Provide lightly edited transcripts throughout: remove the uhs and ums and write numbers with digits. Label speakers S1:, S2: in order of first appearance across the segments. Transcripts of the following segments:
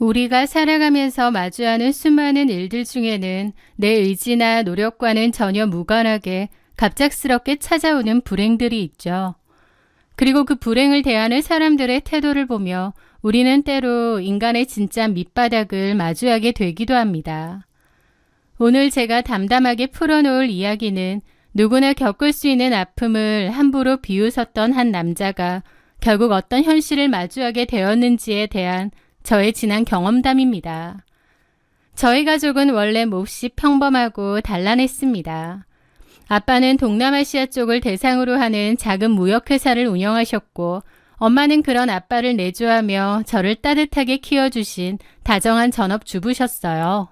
S1: 우리가 살아가면서 마주하는 수많은 일들 중에는 내 의지나 노력과는 전혀 무관하게 갑작스럽게 찾아오는 불행들이 있죠. 그리고 그 불행을 대하는 사람들의 태도를 보며 우리는 때로 인간의 진짜 밑바닥을 마주하게 되기도 합니다. 오늘 제가 담담하게 풀어놓을 이야기는 누구나 겪을 수 있는 아픔을 함부로 비웃었던 한 남자가 결국 어떤 현실을 마주하게 되었는지에 대한 저의 지난 경험담입니다. 저희 가족은 원래 몹시 평범하고 단란했습니다. 아빠는 동남아시아 쪽을 대상으로 하는 작은 무역회사를 운영하셨고, 엄마는 그런 아빠를 내조하며 저를 따뜻하게 키워주신 다정한 전업주부셨어요.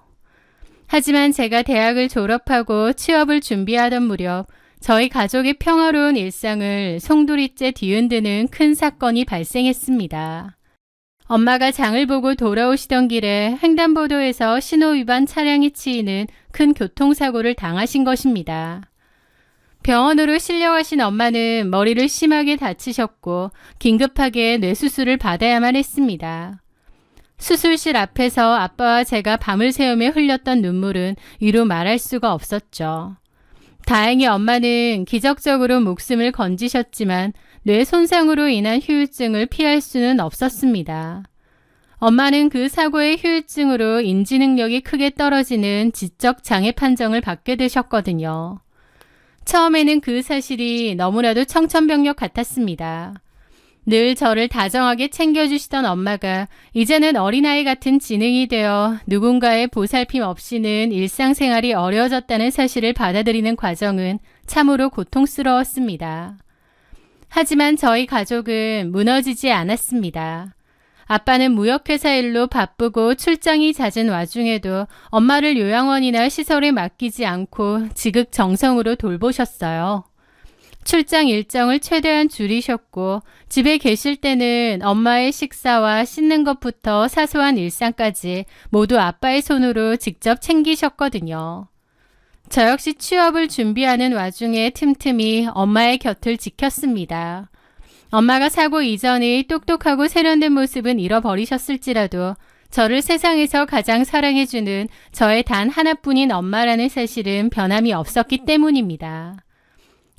S1: 하지만 제가 대학을 졸업하고 취업을 준비하던 무렵 저희 가족의 평화로운 일상을 송두리째 뒤흔드는 큰 사건이 발생했습니다. 엄마가 장을 보고 돌아오시던 길에 횡단보도에서 신호위반 차량이 치이는 큰 교통사고를 당하신 것입니다. 병원으로 실려가신 엄마는 머리를 심하게 다치셨고 긴급하게 뇌수술을 받아야만 했습니다. 수술실 앞에서 아빠와 제가 밤을 새우며 흘렸던 눈물은 이루 말할 수가 없었죠. 다행히 엄마는 기적적으로 목숨을 건지셨지만 뇌 손상으로 인한 후유증을 피할 수는 없었습니다. 엄마는 그 사고의 후유증으로 인지 능력이 크게 떨어지는 지적 장애 판정을 받게 되셨거든요. 처음에는 그 사실이 너무나도 청천벽력 같았습니다. 늘 저를 다정하게 챙겨주시던 엄마가 이제는 어린아이 같은 지능이 되어 누군가의 보살핌 없이는 일상생활이 어려워졌다는 사실을 받아들이는 과정은 참으로 고통스러웠습니다. 하지만 저희 가족은 무너지지 않았습니다. 아빠는 무역회사 일로 바쁘고 출장이 잦은 와중에도 엄마를 요양원이나 시설에 맡기지 않고 지극정성으로 돌보셨어요. 출장 일정을 최대한 줄이셨고 집에 계실 때는 엄마의 식사와 씻는 것부터 사소한 일상까지 모두 아빠의 손으로 직접 챙기셨거든요. 저 역시 취업을 준비하는 와중에 틈틈이 엄마의 곁을 지켰습니다. 엄마가 사고 이전의 똑똑하고 세련된 모습은 잃어버리셨을지라도 저를 세상에서 가장 사랑해주는 저의 단 하나뿐인 엄마라는 사실은 변함이 없었기 때문입니다.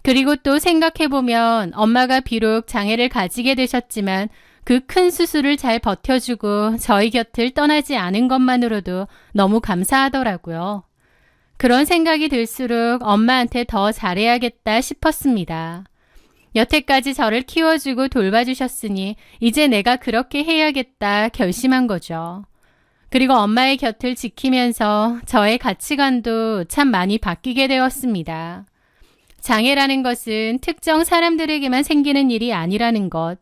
S1: 그리고 또 생각해보면 엄마가 비록 장애를 가지게 되셨지만 그 큰 수술을 잘 버텨주고 저희 곁을 떠나지 않은 것만으로도 너무 감사하더라고요. 그런 생각이 들수록 엄마한테 더 잘해야겠다 싶었습니다. 여태까지 저를 키워주고 돌봐주셨으니 이제 내가 그렇게 해야겠다 결심한 거죠. 그리고 엄마의 곁을 지키면서 저의 가치관도 참 많이 바뀌게 되었습니다. 장애라는 것은 특정 사람들에게만 생기는 일이 아니라는 것.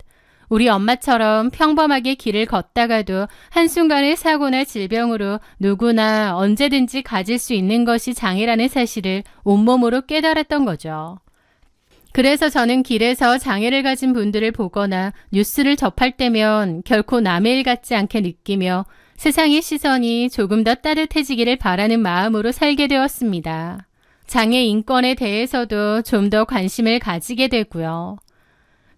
S1: 우리 엄마처럼 평범하게 길을 걷다가도 한순간의 사고나 질병으로 누구나 언제든지 가질 수 있는 것이 장애라는 사실을 온몸으로 깨달았던 거죠. 그래서 저는 길에서 장애를 가진 분들을 보거나 뉴스를 접할 때면 결코 남의 일 같지 않게 느끼며 세상의 시선이 조금 더 따뜻해지기를 바라는 마음으로 살게 되었습니다. 장애 인권에 대해서도 좀 더 관심을 가지게 되고요.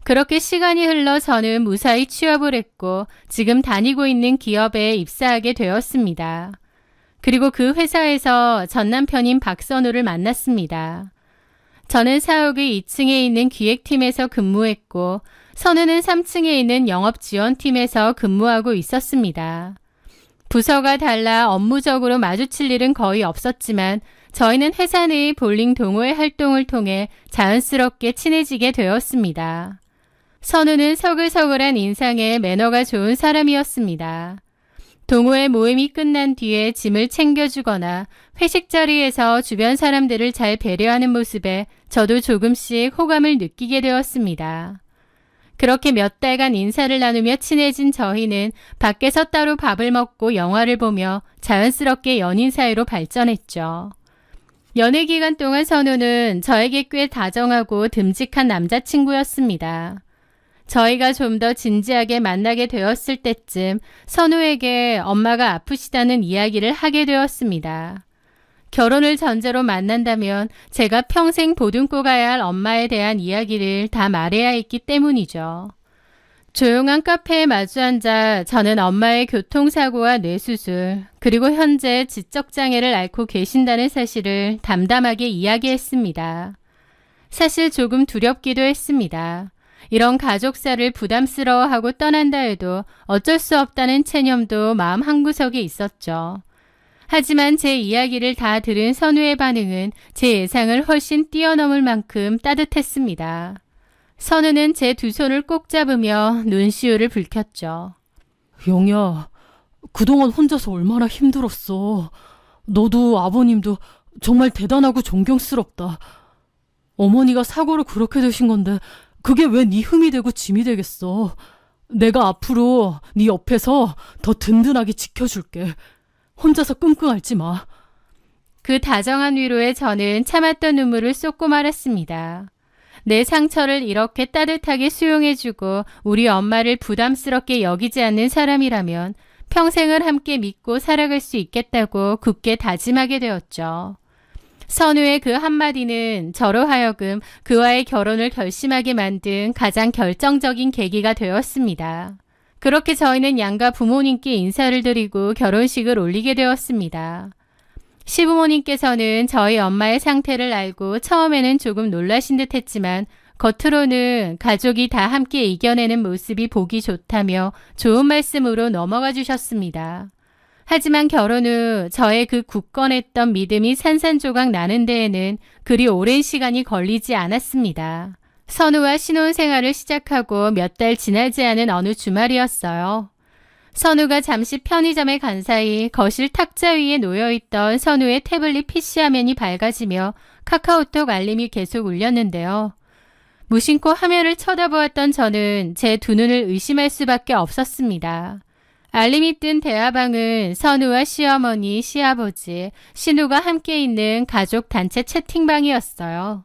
S1: 그렇게 시간이 흘러 저는 무사히 취업을 했고 지금 다니고 있는 기업에 입사하게 되었습니다. 그리고 그 회사에서 전 남편인 박선우를 만났습니다. 저는 사옥의 2층에 있는 기획팀에서 근무했고 선우는 3층에 있는 영업지원팀에서 근무하고 있었습니다. 부서가 달라 업무적으로 마주칠 일은 거의 없었지만 저희는 회사 내의 볼링 동호회 활동을 통해 자연스럽게 친해지게 되었습니다. 선우는 서글서글한 인상에 매너가 좋은 사람이었습니다. 동호회 모임이 끝난 뒤에 짐을 챙겨주거나 회식 자리에서 주변 사람들을 잘 배려하는 모습에 저도 조금씩 호감을 느끼게 되었습니다. 그렇게 몇 달간 인사를 나누며 친해진 저희는 밖에서 따로 밥을 먹고 영화를 보며 자연스럽게 연인 사이로 발전했죠. 연애 기간 동안 선우는 저에게 꽤 다정하고 듬직한 남자친구였습니다. 저희가 좀 더 진지하게 만나게 되었을 때쯤 선우에게 엄마가 아프시다는 이야기를 하게 되었습니다. 결혼을 전제로 만난다면 제가 평생 보듬고 가야 할 엄마에 대한 이야기를 다 말해야 했기 때문이죠. 조용한 카페에 마주 앉아 저는 엄마의 교통사고와 뇌수술, 그리고 현재 지적장애를 앓고 계신다는 사실을 담담하게 이야기했습니다. 사실 조금 두렵기도 했습니다. 이런 가족사를 부담스러워하고 떠난다 해도 어쩔 수 없다는 체념도 마음 한구석에 있었죠. 하지만 제 이야기를 다 들은 선우의 반응은 제 예상을 훨씬 뛰어넘을 만큼 따뜻했습니다. 선우는 제 두 손을 꼭 잡으며 눈시울을 붉혔죠.
S2: 영희야, 그동안 혼자서 얼마나 힘들었어. 너도 아버님도 정말 대단하고 존경스럽다. 어머니가 사고로 그렇게 되신 건데 그게 왜 네 흠이 되고 짐이 되겠어. 내가 앞으로 네 옆에서 더 든든하게 지켜줄게. 혼자서 끙끙 앓지 마.
S1: 그 다정한 위로에 저는 참았던 눈물을 쏟고 말았습니다. 내 상처를 이렇게 따뜻하게 수용해주고 우리 엄마를 부담스럽게 여기지 않는 사람이라면 평생을 함께 믿고 살아갈 수 있겠다고 굳게 다짐하게 되었죠. 선우의 그 한마디는 저로 하여금 그와의 결혼을 결심하게 만든 가장 결정적인 계기가 되었습니다. 그렇게 저희는 양가 부모님께 인사를 드리고 결혼식을 올리게 되었습니다. 시부모님께서는 저희 엄마의 상태를 알고 처음에는 조금 놀라신 듯 했지만 겉으로는 가족이 다 함께 이겨내는 모습이 보기 좋다며 좋은 말씀으로 넘어가 주셨습니다. 하지만 결혼 후 저의 그 굳건했던 믿음이 산산조각 나는 데에는 그리 오랜 시간이 걸리지 않았습니다. 선우와 신혼생활을 시작하고 몇 달 지나지 않은 어느 주말이었어요. 선우가 잠시 편의점에 간 사이 거실 탁자 위에 놓여있던 선우의 태블릿 PC 화면이 밝아지며 카카오톡 알림이 계속 울렸는데요. 무심코 화면을 쳐다보았던 저는 제 두 눈을 의심할 수밖에 없었습니다. 알림이 뜬 대화방은 선우와 시어머니, 시아버지, 신우가 함께 있는 가족 단체 채팅방이었어요.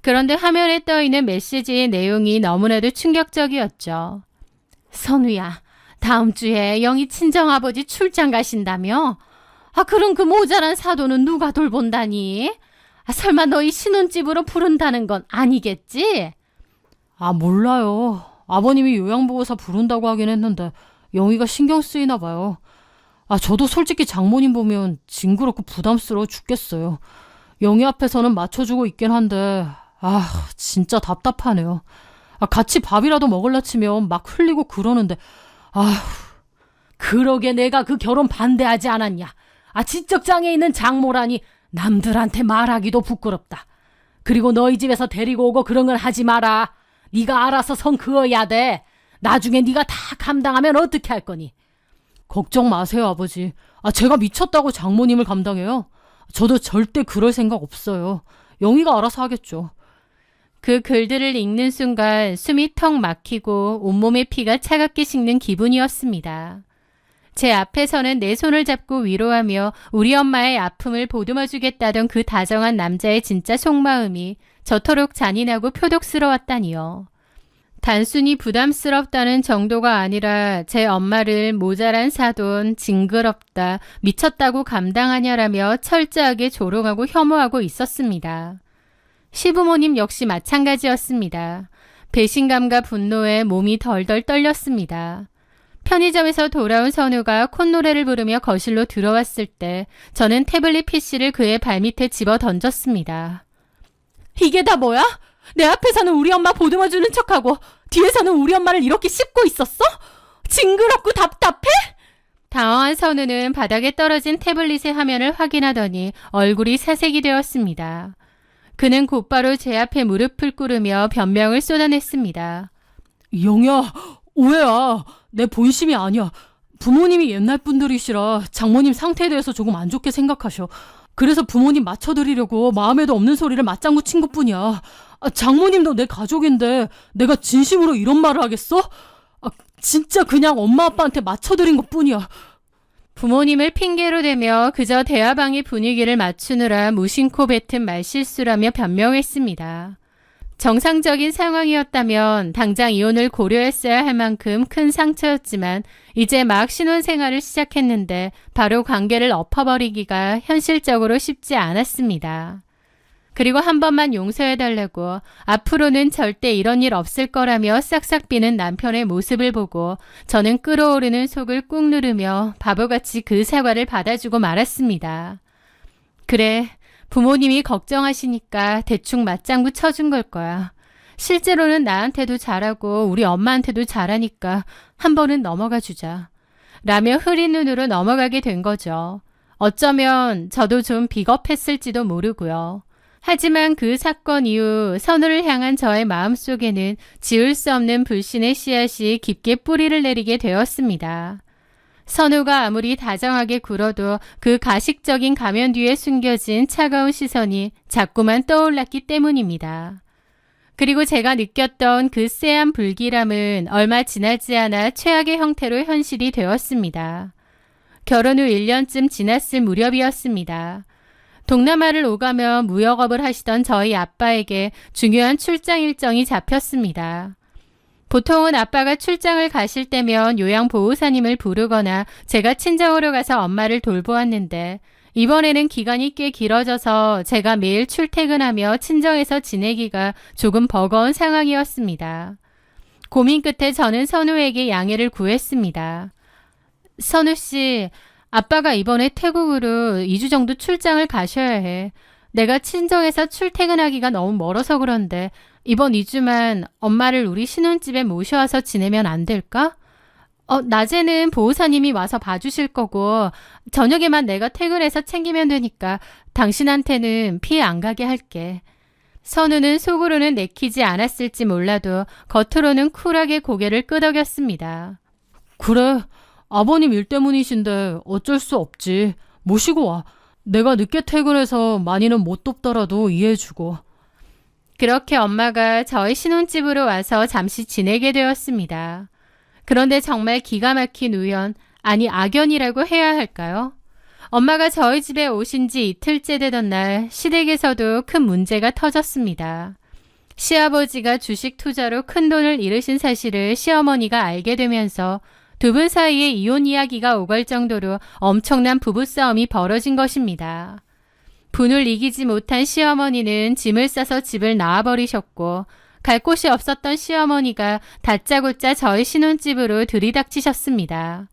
S1: 그런데 화면에 떠있는 메시지의 내용이 너무나도 충격적이었죠. 선우야, 다음 주에 영희 친정아버지 출장 가신다며? 그럼 그 모자란 사돈은 누가 돌본다니? 설마 너희 신혼집으로 부른다는 건 아니겠지?
S2: 몰라요. 아버님이 요양보호사 부른다고 하긴 했는데 영희가 신경 쓰이나 봐요. 저도 솔직히 장모님 보면 징그럽고 부담스러워 죽겠어요. 영희 앞에서는 맞춰주고 있긴 한데 진짜 답답하네요. 같이 밥이라도 먹을라 치면 막 흘리고 그러는데
S3: 그러게 내가 그 결혼 반대하지 않았냐. 지적장애 있는 장모라니 남들한테 말하기도 부끄럽다. 그리고 너희 집에서 데리고 오고 그런 건 하지 마라. 네가 알아서 선 그어야 돼. 나중에 네가 다 감당하면 어떻게 할 거니?
S2: 걱정 마세요, 아버지. 제가 미쳤다고 장모님을 감당해요? 저도 절대 그럴 생각 없어요. 영희가 알아서 하겠죠.
S1: 그 글들을 읽는 순간 숨이 턱 막히고 온몸의 피가 차갑게 식는 기분이었습니다. 제 앞에서는 내 손을 잡고 위로하며 우리 엄마의 아픔을 보듬어주겠다던 그 다정한 남자의 진짜 속마음이 저토록 잔인하고 표독스러웠다니요. 단순히 부담스럽다는 정도가 아니라 제 엄마를 모자란 사돈, 징그럽다, 미쳤다고 감당하냐라며 철저하게 조롱하고 혐오하고 있었습니다. 시부모님 역시 마찬가지였습니다. 배신감과 분노에 몸이 덜덜 떨렸습니다. 편의점에서 돌아온 선우가 콧노래를 부르며 거실로 들어왔을 때 저는 태블릿 PC를 그의 발밑에 집어 던졌습니다.
S3: 이게 다 뭐야? 내 앞에서는 우리 엄마 보듬어주는 척하고 뒤에서는 우리 엄마를 이렇게 씹고 있었어? 징그럽고 답답해?
S1: 당황한 선우는 바닥에 떨어진 태블릿의 화면을 확인하더니 얼굴이 사색이 되었습니다. 그는 곧바로 제 앞에 무릎을 꿇으며 변명을 쏟아냈습니다.
S2: 영희야, 오해야. 내 본심이 아니야. 부모님이 옛날 분들이시라 장모님 상태에 대해서 조금 안 좋게 생각하셔. 그래서 부모님 맞춰드리려고 마음에도 없는 소리를 맞장구 친 것뿐이야. 장모님도 내 가족인데 내가 진심으로 이런 말을 하겠어? 진짜 그냥 엄마 아빠한테 맞춰드린 것뿐이야.
S1: 부모님을 핑계로 대며 그저 대화방의 분위기를 맞추느라 무심코 뱉은 말실수라며 변명했습니다. 정상적인 상황이었다면 당장 이혼을 고려했어야 할 만큼 큰 상처였지만 이제 막 신혼생활을 시작했는데 바로 관계를 엎어버리기가 현실적으로 쉽지 않았습니다. 그리고 한 번만 용서해달라고 앞으로는 절대 이런 일 없을 거라며 싹싹 비는 남편의 모습을 보고 저는 끓어오르는 속을 꾹 누르며 바보같이 그 사과를 받아주고 말았습니다. 그래, 부모님이 걱정하시니까 대충 맞장구 쳐준 걸 거야. 실제로는 나한테도 잘하고 우리 엄마한테도 잘하니까 한 번은 넘어가 주자. 라며 흐린 눈으로 넘어가게 된 거죠. 어쩌면 저도 좀 비겁했을지도 모르고요. 하지만 그 사건 이후 선우를 향한 저의 마음속에는 지울 수 없는 불신의 씨앗이 깊게 뿌리를 내리게 되었습니다. 선우가 아무리 다정하게 굴어도 그 가식적인 가면 뒤에 숨겨진 차가운 시선이 자꾸만 떠올랐기 때문입니다. 그리고 제가 느꼈던 그 쎄한 불길함은 얼마 지나지 않아 최악의 형태로 현실이 되었습니다. 결혼 후 1년쯤 지났을 무렵이었습니다. 동남아를 오가며 무역업을 하시던 저희 아빠에게 중요한 출장 일정이 잡혔습니다. 보통은 아빠가 출장을 가실 때면 요양보호사님을 부르거나 제가 친정으로 가서 엄마를 돌보았는데 이번에는 기간이 꽤 길어져서 제가 매일 출퇴근하며 친정에서 지내기가 조금 버거운 상황이었습니다. 고민 끝에 저는 선우에게 양해를 구했습니다. 선우 씨, 아빠가 이번에 태국으로 2주 정도 출장을 가셔야 해. 내가 친정에서 출퇴근하기가 너무 멀어서 그런데 이번 2주만 엄마를 우리 신혼집에 모셔와서 지내면 안 될까? 낮에는 보호사님이 와서 봐주실 거고 저녁에만 내가 퇴근해서 챙기면 되니까 당신한테는 피해 안 가게 할게. 선우는 속으로는 내키지 않았을지 몰라도 겉으로는 쿨하게 고개를 끄덕였습니다.
S2: 그래, 아버님 일 때문이신데 어쩔 수 없지. 모시고 와. 내가 늦게 퇴근해서 많이는 못 돕더라도 이해해주고.
S1: 그렇게 엄마가 저희 신혼집으로 와서 잠시 지내게 되었습니다. 그런데 정말 기가 막힌 우연, 아니 악연이라고 해야 할까요? 엄마가 저희 집에 오신 지 이틀째 되던 날 시댁에서도 큰 문제가 터졌습니다. 시아버지가 주식 투자로 큰 돈을 잃으신 사실을 시어머니가 알게 되면서 두 분 사이에 이혼 이야기가 오갈 정도로 엄청난 부부싸움이 벌어진 것입니다. 분을 이기지 못한 시어머니는 짐을 싸서 집을 나와버리셨고 갈 곳이 없었던 시어머니가 다짜고짜 저희 신혼집으로 들이닥치셨습니다.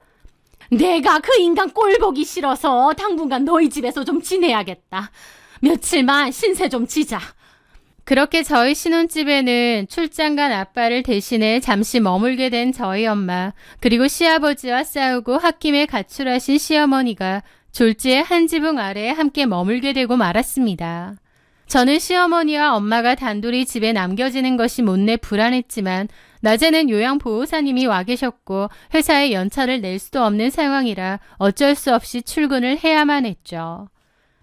S3: 내가 그 인간 꼴 보기 싫어서 당분간 너희 집에서 좀 지내야겠다. 며칠만 신세 좀 지자.
S1: 그렇게 저희 신혼집에는 출장 간 아빠를 대신해 잠시 머물게 된 저희 엄마, 그리고 시아버지와 싸우고 홧김에 가출하신 시어머니가 졸지에 한 지붕 아래에 함께 머물게 되고 말았습니다. 저는 시어머니와 엄마가 단둘이 집에 남겨지는 것이 못내 불안했지만 낮에는 요양보호사님이 와 계셨고 회사에 연차를 낼 수도 없는 상황이라 어쩔 수 없이 출근을 해야만 했죠.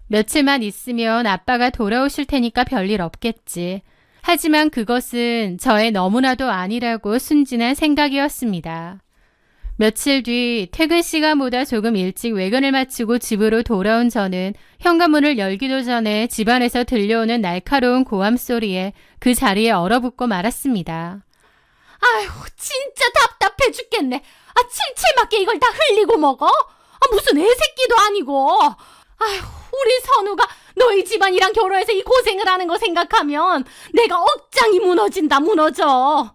S1: 며칠만 있으면 아빠가 돌아오실 테니까 별일 없겠지. 하지만 그것은 저의 너무나도 아니라고 순진한 생각이었습니다. 며칠 뒤 퇴근 시간보다 조금 일찍 외근을 마치고 집으로 돌아온 저는 현관문을 열기도 전에 집안에서 들려오는 날카로운 고함 소리에 그 자리에 얼어붙고 말았습니다.
S3: 아휴, 진짜 답답해 죽겠네. 칠칠맞게 이걸 다 흘리고 먹어? 무슨 애새끼도 아니고. 아휴, 우리 선우가 너희 집안이랑 결혼해서 이 고생을 하는 거 생각하면 내가 억장이 무너져.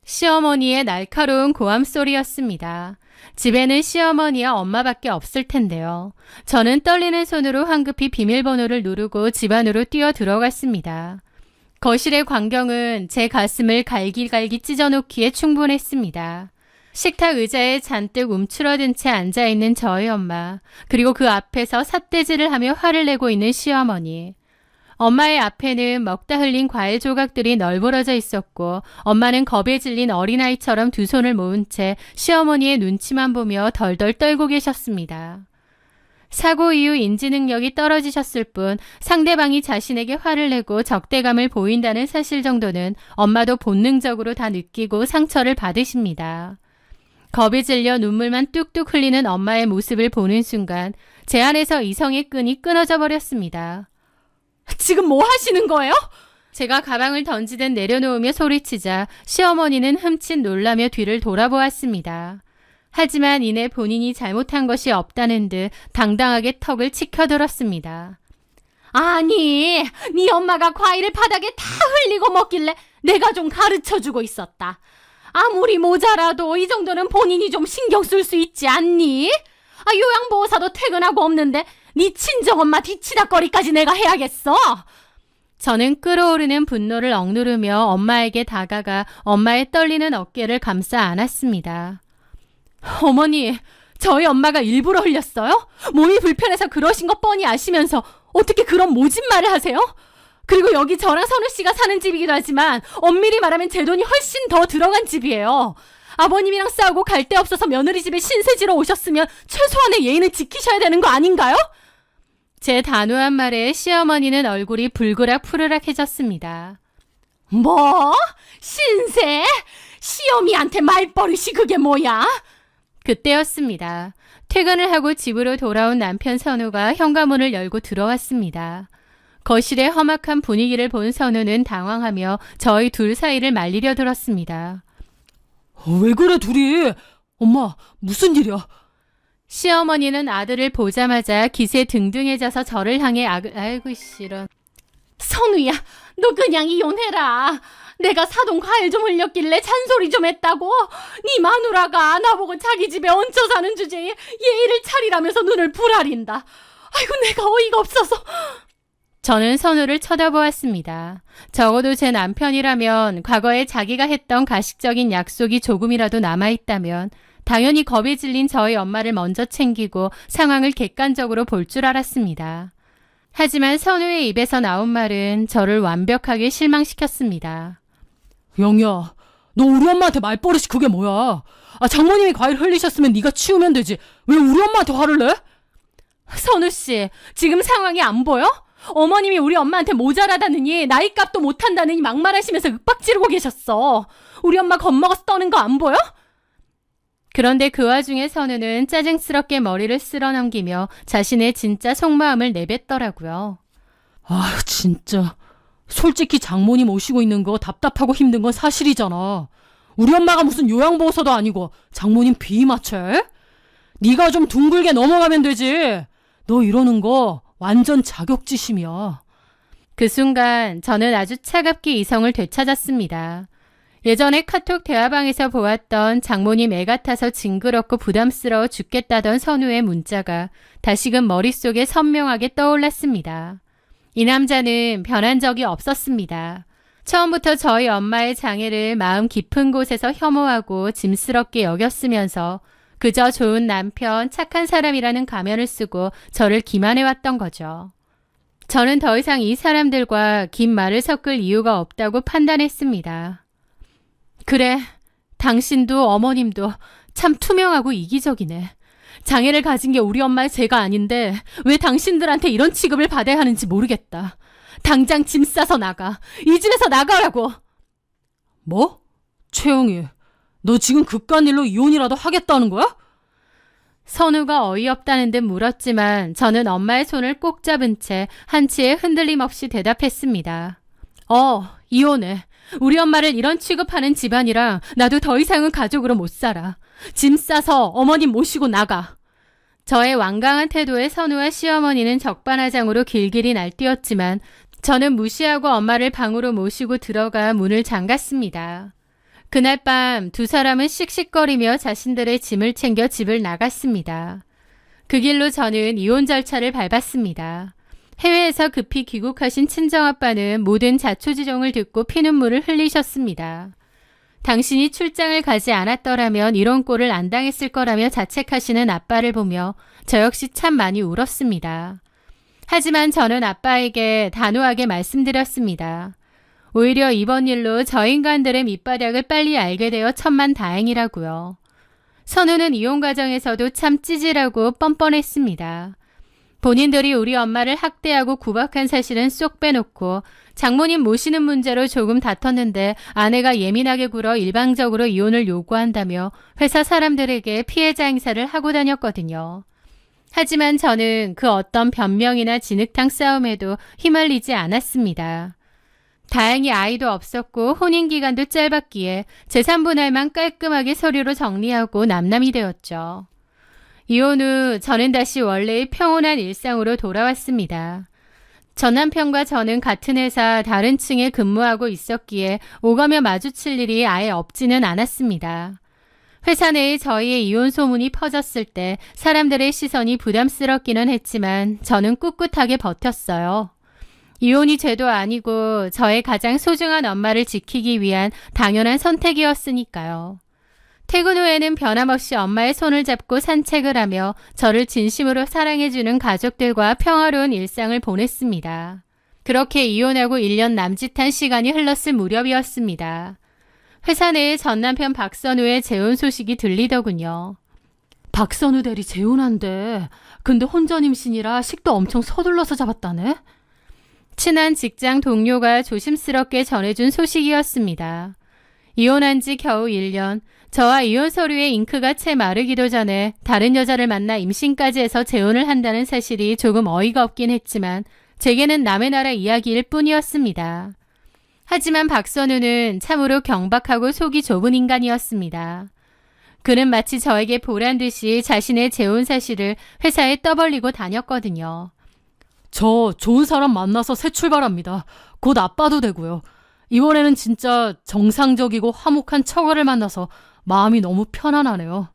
S1: 시어머니의 날카로운 고함 소리였습니다. 집에는 시어머니와 엄마밖에 없을 텐데요. 저는 떨리는 손으로 황급히 비밀번호를 누르고 집 안으로 뛰어 들어갔습니다. 거실의 광경은 제 가슴을 갈기갈기 찢어놓기에 충분했습니다. 식탁 의자에 잔뜩 움츠러든 채 앉아있는 저희 엄마, 그리고 그 앞에서 삿대질을 하며 화를 내고 있는 시어머니. 엄마의 앞에는 먹다 흘린 과일 조각들이 널브러져 있었고 엄마는 겁에 질린 어린아이처럼 두 손을 모은 채 시어머니의 눈치만 보며 덜덜 떨고 계셨습니다. 사고 이후 인지 능력이 떨어지셨을 뿐 상대방이 자신에게 화를 내고 적대감을 보인다는 사실 정도는 엄마도 본능적으로 다 느끼고 상처를 받으십니다. 겁이 질려 눈물만 뚝뚝 흘리는 엄마의 모습을 보는 순간 제 안에서 이성의 끈이 끊어져 버렸습니다.
S3: 지금 뭐 하시는 거예요?
S1: 제가 가방을 던지듯 내려놓으며 소리치자 시어머니는 흠칫 놀라며 뒤를 돌아보았습니다. 하지만 이내 본인이 잘못한 것이 없다는 듯 당당하게 턱을 치켜들었습니다.
S3: 아니, 네 엄마가 과일을 바닥에 다 흘리고 먹길래 내가 좀 가르쳐주고 있었다. 아무리 모자라도 이 정도는 본인이 좀 신경 쓸 수 있지 않니? 요양보호사도 퇴근하고 없는데 네 친정엄마 뒤치다거리까지 내가 해야겠어?
S1: 저는 끓어오르는 분노를 억누르며 엄마에게 다가가 엄마의 떨리는 어깨를 감싸 안았습니다.
S3: 어머니, 저희 엄마가 일부러 흘렸어요? 몸이 불편해서 그러신 거 뻔히 아시면서 어떻게 그런 모진 말을 하세요? 그리고 여기 저랑 선우 씨가 사는 집이기도 하지만 엄밀히 말하면 제 돈이 훨씬 더 들어간 집이에요. 아버님이랑 싸우고 갈 데 없어서 며느리 집에 신세지러 오셨으면 최소한의 예의는 지키셔야 되는 거 아닌가요?
S1: 제 단호한 말에 시어머니는 얼굴이 불그락 푸르락해졌습니다.
S3: 뭐? 신세? 시어미한테 말버릇이 그게 뭐야?
S1: 그때였습니다. 퇴근을 하고 집으로 돌아온 남편 선우가 현관문을 열고 들어왔습니다. 거실의 험악한 분위기를 본 선우는 당황하며 저희 둘 사이를 말리려 들었습니다.
S2: 왜 그래, 둘이? 엄마, 무슨 일이야?
S1: 시어머니는 아들을 보자마자 기세 등등해져서 저를 향해 아이고 싫어.
S3: 선우야, 너 그냥 이혼해라. 내가 사돈 과일 좀 흘렸길래 잔소리 좀 했다고. 네 마누라가 나보고 자기 집에 얹혀 사는 주제에 예의를 차리라면서 눈을 부라린다. 아이고, 내가 어이가 없어서.
S1: 저는 선우를 쳐다보았습니다. 적어도 제 남편이라면 과거에 자기가 했던 가식적인 약속이 조금이라도 남아있다면 당연히 겁에 질린 저희 엄마를 먼저 챙기고 상황을 객관적으로 볼 줄 알았습니다. 하지만 선우의 입에서 나온 말은 저를 완벽하게 실망시켰습니다.
S2: 영희야, 너 우리 엄마한테 말버릇이 그게 뭐야? 장모님이 과일 흘리셨으면 네가 치우면 되지. 왜 우리 엄마한테 화를 내?
S3: 선우 씨, 지금 상황이 안 보여? 어머님이 우리 엄마한테 모자라다느니 나이값도 못한다느니 막말하시면서 윽박 지르고 계셨어. 우리 엄마 겁먹어서 떠는 거 안 보여?
S1: 그런데 그 와중에 선우는 짜증스럽게 머리를 쓸어넘기며 자신의 진짜 속마음을 내뱉더라고요.
S2: 진짜. 솔직히 장모님 오시고 있는 거 답답하고 힘든 건 사실이잖아. 우리 엄마가 무슨 요양보호사도 아니고 장모님 비위 맞춰? 네가 좀 둥글게 넘어가면 되지. 너 이러는 거 완전 자격지심이야.
S1: 그 순간 저는 아주 차갑게 이성을 되찾았습니다. 예전에 카톡 대화방에서 보았던 장모님 애 같아서 징그럽고 부담스러워 죽겠다던 선우의 문자가 다시금 머릿속에 선명하게 떠올랐습니다. 이 남자는 변한 적이 없었습니다. 처음부터 저희 엄마의 장애를 마음 깊은 곳에서 혐오하고 짐스럽게 여겼으면서 그저 좋은 남편, 착한 사람이라는 가면을 쓰고 저를 기만해왔던 거죠. 저는 더 이상 이 사람들과 긴 말을 섞을 이유가 없다고 판단했습니다. 그래, 당신도 어머님도 참 투명하고 이기적이네. 장애를 가진 게 우리 엄마의 죄가 아닌데 왜 당신들한테 이런 취급을 받아야 하는지 모르겠다. 당장 짐 싸서 나가. 이 집에서 나가라고.
S2: 뭐? 최영희, 너 지금 그깟일로 이혼이라도 하겠다는 거야?
S1: 선우가 어이없다는 듯 물었지만 저는 엄마의 손을 꼭 잡은 채 한치의 흔들림 없이 대답했습니다. 이혼해. 우리 엄마를 이런 취급하는 집안이랑 나도 더 이상은 가족으로 못 살아. 짐 싸서 어머님 모시고 나가. 저의 완강한 태도에 선우와 시어머니는 적반하장으로 길길이 날뛰었지만 저는 무시하고 엄마를 방으로 모시고 들어가 문을 잠갔습니다. 그날 밤 두 사람은 씩씩거리며 자신들의 짐을 챙겨 집을 나갔습니다. 그 길로 저는 이혼 절차를 밟았습니다. 해외에서 급히 귀국하신 친정아빠는 모든 자초지종을 듣고 피눈물을 흘리셨습니다. 당신이 출장을 가지 않았더라면 이런 꼴을 안 당했을 거라며 자책하시는 아빠를 보며 저 역시 참 많이 울었습니다. 하지만 저는 아빠에게 단호하게 말씀드렸습니다. 오히려 이번 일로 저 인간들의 밑바닥을 빨리 알게 되어 천만다행이라고요. 선우는 이혼 과정에서도 참 찌질하고 뻔뻔했습니다. 본인들이 우리 엄마를 학대하고 구박한 사실은 쏙 빼놓고 장모님 모시는 문제로 조금 다퉜는데 아내가 예민하게 굴어 일방적으로 이혼을 요구한다며 회사 사람들에게 피해자 행사를 하고 다녔거든요. 하지만 저는 그 어떤 변명이나 진흙탕 싸움에도 휘말리지 않았습니다. 다행히 아이도 없었고 혼인기간도 짧았기에 재산분할만 깔끔하게 서류로 정리하고 남남이 되었죠. 이혼 후 저는 다시 원래의 평온한 일상으로 돌아왔습니다. 전 남편과 저는 같은 회사 다른 층에 근무하고 있었기에 오가며 마주칠 일이 아예 없지는 않았습니다. 회사 내에 저희의 이혼 소문이 퍼졌을 때 사람들의 시선이 부담스럽기는 했지만 저는 꿋꿋하게 버텼어요. 이혼이 죄도 아니고 저의 가장 소중한 엄마를 지키기 위한 당연한 선택이었으니까요. 퇴근 후에는 변함없이 엄마의 손을 잡고 산책을 하며 저를 진심으로 사랑해주는 가족들과 평화로운 일상을 보냈습니다. 그렇게 이혼하고 1년 남짓한 시간이 흘렀을 무렵이었습니다. 회사 내에 전 남편 박선우의 재혼 소식이 들리더군요.
S2: 박선우 대리 재혼한대. 근데 혼전 임신이라 식도 엄청 서둘러서 잡았다네?
S1: 친한 직장 동료가 조심스럽게 전해준 소식이었습니다. 이혼한 지 겨우 1년, 저와 이혼 서류의 잉크가 채 마르기도 전에 다른 여자를 만나 임신까지 해서 재혼을 한다는 사실이 조금 어이가 없긴 했지만 제게는 남의 나라 이야기일 뿐이었습니다. 하지만 박선우는 참으로 경박하고 속이 좁은 인간이었습니다. 그는 마치 저에게 보란 듯이 자신의 재혼 사실을 회사에 떠벌리고 다녔거든요.
S2: 저 좋은 사람 만나서 새 출발합니다. 곧 아빠도 되고요. 이번에는 진짜 정상적이고 화목한 처가를 만나서 마음이 너무 편안하네요.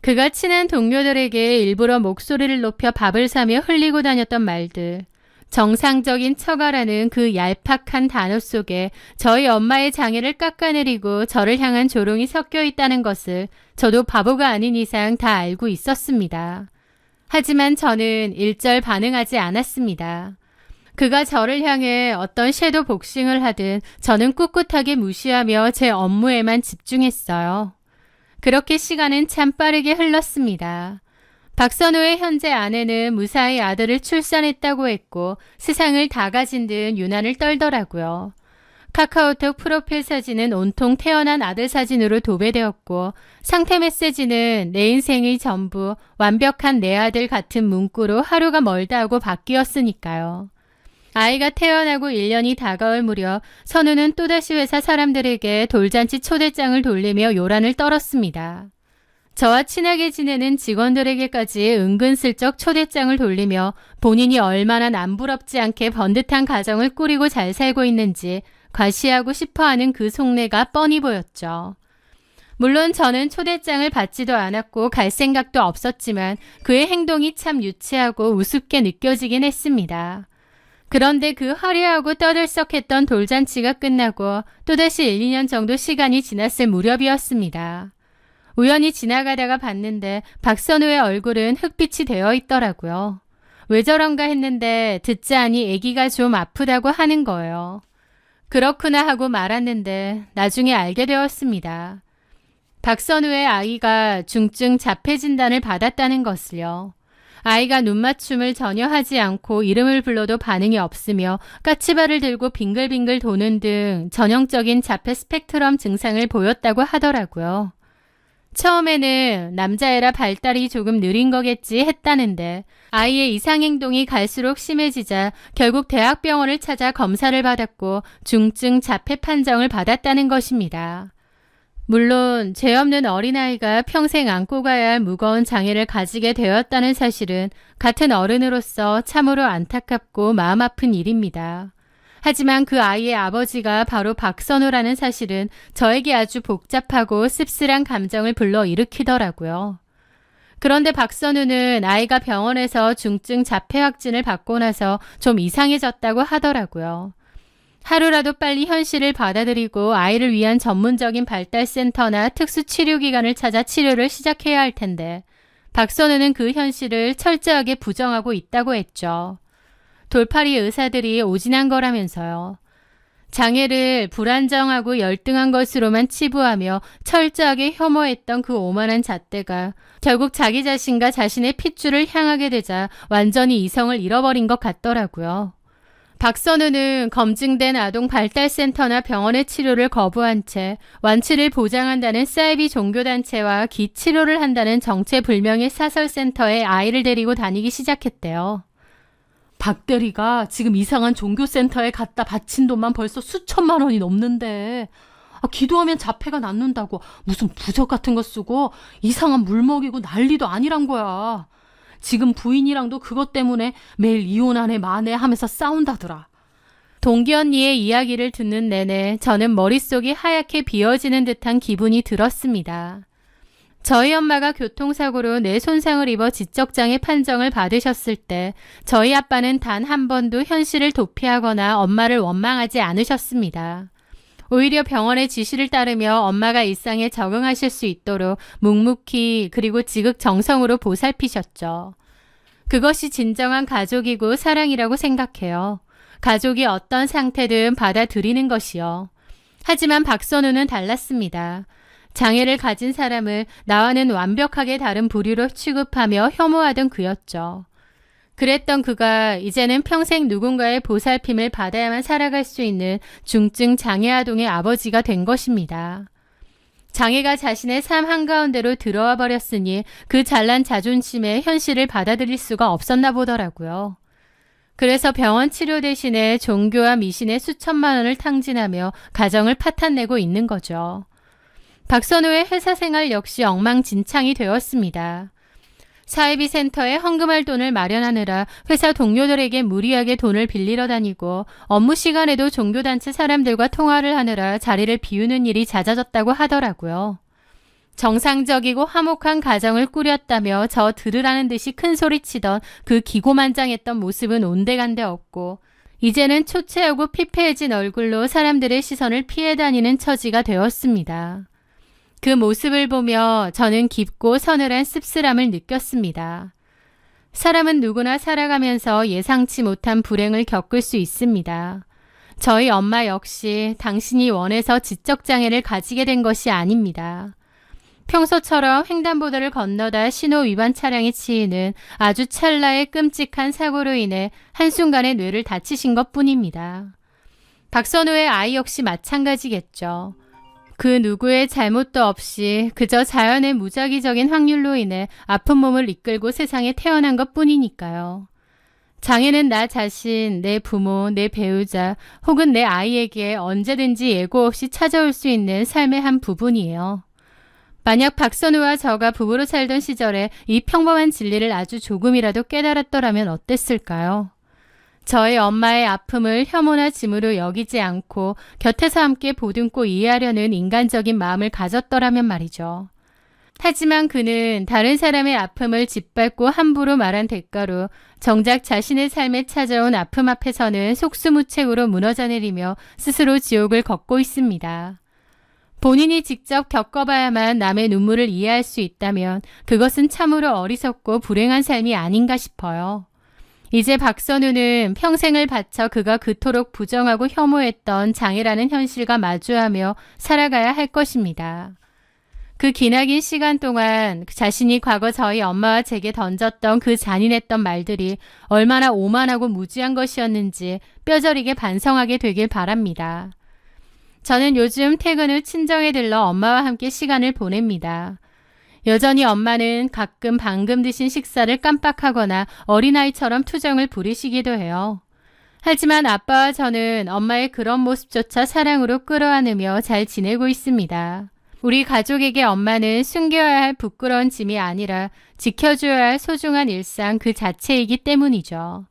S1: 그가 친한 동료들에게 일부러 목소리를 높여 밥을 사며 흘리고 다녔던 말들. 정상적인 처가라는 그 얄팍한 단어 속에 저희 엄마의 장애를 깎아내리고 저를 향한 조롱이 섞여 있다는 것을 저도 바보가 아닌 이상 다 알고 있었습니다. 하지만 저는 일절 반응하지 않았습니다. 그가 저를 향해 어떤 섀도우 복싱을 하든 저는 꿋꿋하게 무시하며 제 업무에만 집중했어요. 그렇게 시간은 참 빠르게 흘렀습니다. 박선우의 현재 아내는 무사히 아들을 출산했다고 했고 세상을 다 가진 듯 유난을 떨더라고요. 카카오톡 프로필 사진은 온통 태어난 아들 사진으로 도배되었고 상태 메시지는 내 인생의 전부 완벽한 내 아들 같은 문구로 하루가 멀다 하고 바뀌었으니까요. 아이가 태어나고 1년이 다가올 무렵 선우는 또다시 회사 사람들에게 돌잔치 초대장을 돌리며 요란을 떨었습니다. 저와 친하게 지내는 직원들에게까지 은근슬쩍 초대장을 돌리며 본인이 얼마나 남부럽지 않게 번듯한 가정을 꾸리고 잘 살고 있는지 과시하고 싶어하는 그 속내가 뻔히 보였죠. 물론 저는 초대장을 받지도 않았고 갈 생각도 없었지만 그의 행동이 참 유치하고 우습게 느껴지긴 했습니다. 그런데 그 화려하고 떠들썩했던 돌잔치가 끝나고 또다시 1, 2년 정도 시간이 지났을 무렵이었습니다. 우연히 지나가다가 봤는데 박선우의 얼굴은 흑빛이 되어 있더라고요. 왜 저런가 했는데 듣자하니 아기가 좀 아프다고 하는 거예요. 그렇구나 하고 말았는데 나중에 알게 되었습니다. 박선우의 아이가 중증 자폐 진단을 받았다는 것을요. 아이가 눈맞춤을 전혀 하지 않고 이름을 불러도 반응이 없으며 까치발을 들고 빙글빙글 도는 등 전형적인 자폐 스펙트럼 증상을 보였다고 하더라고요. 처음에는 남자애라 발달이 조금 느린 거겠지 했다는데 아이의 이상행동이 갈수록 심해지자 결국 대학병원을 찾아 검사를 받았고 중증 자폐 판정을 받았다는 것입니다. 물론 죄 없는 어린아이가 평생 안고 가야 할 무거운 장애를 가지게 되었다는 사실은 같은 어른으로서 참으로 안타깝고 마음 아픈 일입니다. 하지만 그 아이의 아버지가 바로 박선우라는 사실은 저에게 아주 복잡하고 씁쓸한 감정을 불러일으키더라고요. 그런데 박선우는 아이가 병원에서 중증 자폐 확진을 받고 나서 좀 이상해졌다고 하더라고요. 하루라도 빨리 현실을 받아들이고 아이를 위한 전문적인 발달센터나 특수치료기관을 찾아 치료를 시작해야 할 텐데 박선우는 그 현실을 철저하게 부정하고 있다고 했죠. 돌팔이 의사들이 오진한 거라면서요. 장애를 불안정하고 열등한 것으로만 치부하며 철저하게 혐오했던 그 오만한 잣대가 결국 자기 자신과 자신의 핏줄을 향하게 되자 완전히 이성을 잃어버린 것 같더라고요. 박선우는 검증된 아동 발달센터나 병원의 치료를 거부한 채 완치를 보장한다는 사이비 종교단체와 기치료를 한다는 정체불명의 사설센터에 아이를 데리고 다니기 시작했대요.
S2: 박 대리가 지금 이상한 종교센터에 갖다 바친 돈만 벌써 수천만 원이 넘는데 기도하면 자폐가 낫는다고 무슨 부적 같은 거 쓰고 이상한 물 먹이고 난리도 아니란 거야.
S3: 지금 부인이랑도 그것 때문에 매일 이혼하네 마네 하면서 싸운다더라.
S1: 동기 언니의 이야기를 듣는 내내 저는 머릿속이 하얗게 비어지는 듯한 기분이 들었습니다. 저희 엄마가 교통사고로 뇌 손상을 입어 지적장애 판정을 받으셨을 때 저희 아빠는 단 한 번도 현실을 도피하거나 엄마를 원망하지 않으셨습니다. 오히려 병원의 지시를 따르며 엄마가 일상에 적응하실 수 있도록 묵묵히 그리고 지극정성으로 보살피셨죠. 그것이 진정한 가족이고 사랑이라고 생각해요. 가족이 어떤 상태든 받아들이는 것이요. 하지만 박선우는 달랐습니다. 장애를 가진 사람을 나와는 완벽하게 다른 부류로 취급하며 혐오하던 그였죠. 그랬던 그가 이제는 평생 누군가의 보살핌을 받아야만 살아갈 수 있는 중증 장애 아동의 아버지가 된 것입니다. 장애가 자신의 삶 한가운데로 들어와 버렸으니 그 잘난 자존심에 현실을 받아들일 수가 없었나 보더라고요. 그래서 병원 치료 대신에 종교와 미신에 수천만 원을 탕진하며 가정을 파탄내고 있는 거죠. 박선우의 회사 생활 역시 엉망진창이 되었습니다. 사회비 센터에 헌금할 돈을 마련하느라 회사 동료들에게 무리하게 돈을 빌리러 다니고 업무 시간에도 종교단체 사람들과 통화를 하느라 자리를 비우는 일이 잦아졌다고 하더라고요. 정상적이고 화목한 가정을 꾸렸다며 저 들으라는 듯이 큰 소리치던 그 기고만장했던 모습은 온데간데 없고 이제는 초췌하고 피폐해진 얼굴로 사람들의 시선을 피해 다니는 처지가 되었습니다. 그 모습을 보며 저는 깊고 서늘한 씁쓸함을 느꼈습니다. 사람은 누구나 살아가면서 예상치 못한 불행을 겪을 수 있습니다. 저희 엄마 역시 당신이 원해서 지적장애를 가지게 된 것이 아닙니다. 평소처럼 횡단보도를 건너다 신호 위반 차량에 치이는 아주 찰나의 끔찍한 사고로 인해 한순간에 뇌를 다치신 것뿐입니다. 박선우의 아이 역시 마찬가지겠죠. 그 누구의 잘못도 없이 그저 자연의 무작위적인 확률로 인해 아픈 몸을 이끌고 세상에 태어난 것뿐이니까요. 장애는 나 자신, 내 부모, 내 배우자 혹은 내 아이에게 언제든지 예고 없이 찾아올 수 있는 삶의 한 부분이에요. 만약 박선우와 저가 부부로 살던 시절에 이 평범한 진리를 아주 조금이라도 깨달았더라면 어땠을까요? 저의 엄마의 아픔을 혐오나 짐으로 여기지 않고 곁에서 함께 보듬고 이해하려는 인간적인 마음을 가졌더라면 말이죠. 하지만 그는 다른 사람의 아픔을 짓밟고 함부로 말한 대가로 정작 자신의 삶에 찾아온 아픔 앞에서는 속수무책으로 무너져 내리며 스스로 지옥을 걷고 있습니다. 본인이 직접 겪어봐야만 남의 눈물을 이해할 수 있다면 그것은 참으로 어리석고 불행한 삶이 아닌가 싶어요. 이제 박선우는 평생을 바쳐 그가 그토록 부정하고 혐오했던 장애라는 현실과 마주하며 살아가야 할 것입니다. 그 기나긴 시간 동안 자신이 과거 저희 엄마와 제게 던졌던 그 잔인했던 말들이 얼마나 오만하고 무지한 것이었는지 뼈저리게 반성하게 되길 바랍니다. 저는 요즘 퇴근 후 친정에 들러 엄마와 함께 시간을 보냅니다. 여전히 엄마는 가끔 방금 드신 식사를 깜빡하거나 어린아이처럼 투정을 부리시기도 해요. 하지만 아빠와 저는 엄마의 그런 모습조차 사랑으로 끌어안으며 잘 지내고 있습니다. 우리 가족에게 엄마는 숨겨야 할 부끄러운 짐이 아니라 지켜줘야 할 소중한 일상 그 자체이기 때문이죠.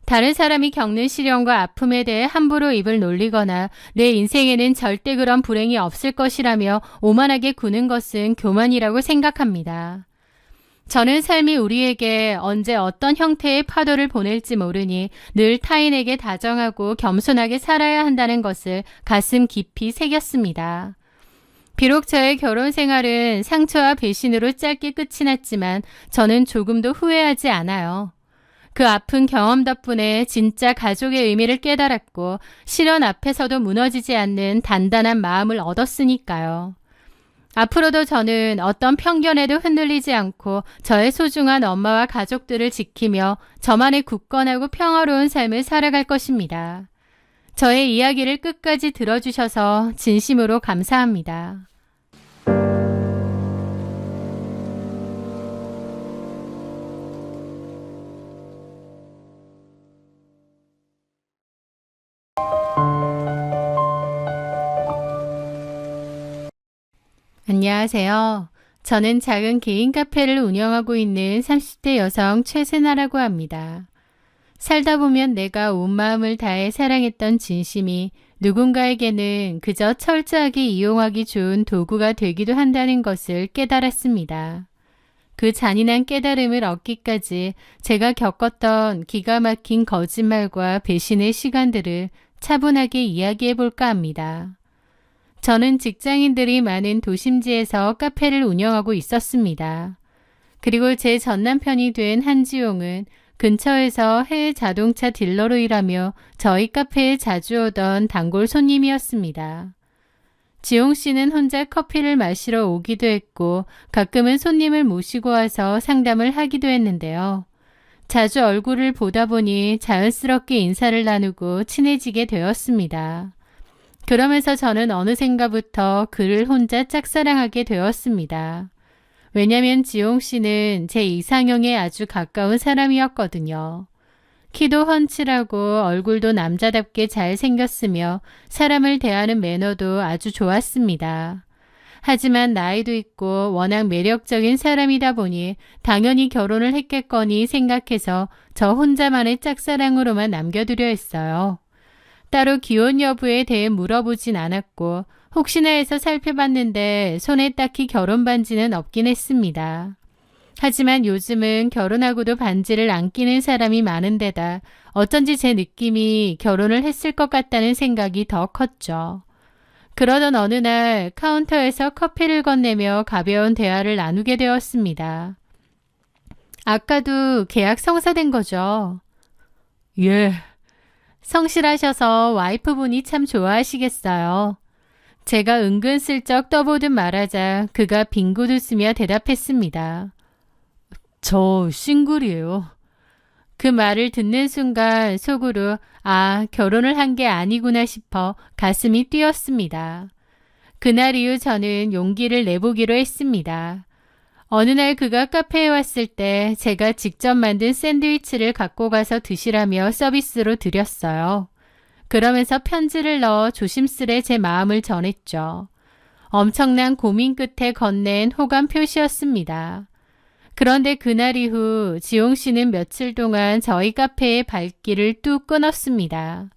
S1: 다른 사람이 겪는 시련과 아픔에 대해 함부로 입을 놀리거나 내 인생에는 절대 그런 불행이 없을 것이라며 오만하게 구는 것은 교만이라고 생각합니다. 저는 삶이 우리에게 언제 어떤 형태의 파도를 보낼지 모르니 늘 타인에게 다정하고 겸손하게 살아야 한다는 것을 가슴 깊이 새겼습니다. 비록 저의 결혼 생활은 상처와 배신으로 짧게 끝이 났지만 저는 조금도 후회하지 않아요. 그 아픈 경험 덕분에 진짜 가족의 의미를 깨달았고 시련 앞에서도 무너지지 않는 단단한 마음을 얻었으니까요. 앞으로도 저는 어떤 편견에도 흔들리지 않고 저의 소중한 엄마와 가족들을 지키며 저만의 굳건하고 평화로운 삶을 살아갈 것입니다. 저의 이야기를 끝까지 들어주셔서 진심으로 감사합니다. 안녕하세요. 저는 작은 개인 카페를 운영하고 있는 30대 여성 최세나라고 합니다. 살다 보면 내가 온 마음을 다해 사랑했던 진심이 누군가에게는 그저 철저하게 이용하기 좋은 도구가 되기도 한다는 것을 깨달았습니다. 그 잔인한 깨달음을 얻기까지 제가 겪었던 기가 막힌 거짓말과 배신의 시간들을 차분하게 이야기해 볼까 합니다. 저는 직장인들이 많은 도심지에서 카페를 운영하고 있었습니다. 그리고 제 전남편이 된 한지용은 근처에서 해외 자동차 딜러로 일하며 저희 카페에 자주 오던 단골 손님이었습니다. 지용 씨는 혼자 커피를 마시러 오기도 했고 가끔은 손님을 모시고 와서 상담을 하기도 했는데요. 자주 얼굴을 보다 보니 자연스럽게 인사를 나누고 친해지게 되었습니다. 그러면서 저는 어느샌가부터 그를 혼자 짝사랑하게 되었습니다. 왜냐면 지용 씨는 제 이상형에 아주 가까운 사람이었거든요. 키도 훤칠하고 얼굴도 남자답게 잘생겼으며 사람을 대하는 매너도 아주 좋았습니다. 하지만 나이도 있고 워낙 매력적인 사람이다 보니 당연히 결혼을 했겠거니 생각해서 저 혼자만의 짝사랑으로만 남겨두려 했어요. 따로 기혼 여부에 대해 물어보진 않았고 혹시나 해서 살펴봤는데 손에 딱히 결혼 반지는 없긴 했습니다. 하지만 요즘은 결혼하고도 반지를 안 끼는 사람이 많은 데다 어쩐지 제 느낌이 결혼을 했을 것 같다는 생각이 더 컸죠. 그러던 어느 날 카운터에서 커피를 건네며 가벼운 대화를 나누게 되었습니다. 아까도 계약 성사된 거죠?
S2: 예,
S1: 성실하셔서 와이프분이 참 좋아하시겠어요. 제가 은근슬쩍 떠보듯 말하자 그가 빙긋 웃으며 대답했습니다.
S2: 저 싱글이에요.
S1: 그 말을 듣는 순간 속으로 결혼을 한 게 아니구나 싶어 가슴이 뛰었습니다. 그날 이후 저는 용기를 내보기로 했습니다. 어느 날 그가 카페에 왔을 때 제가 직접 만든 샌드위치를 갖고 가서 드시라며 서비스로 드렸어요. 그러면서 편지를 넣어 조심스레 제 마음을 전했죠. 엄청난 고민 끝에 건넨 호감 표시였습니다. 그런데 그날 이후 지용 씨는 며칠 동안 저희 카페의 발길을 뚝 끊었습니다.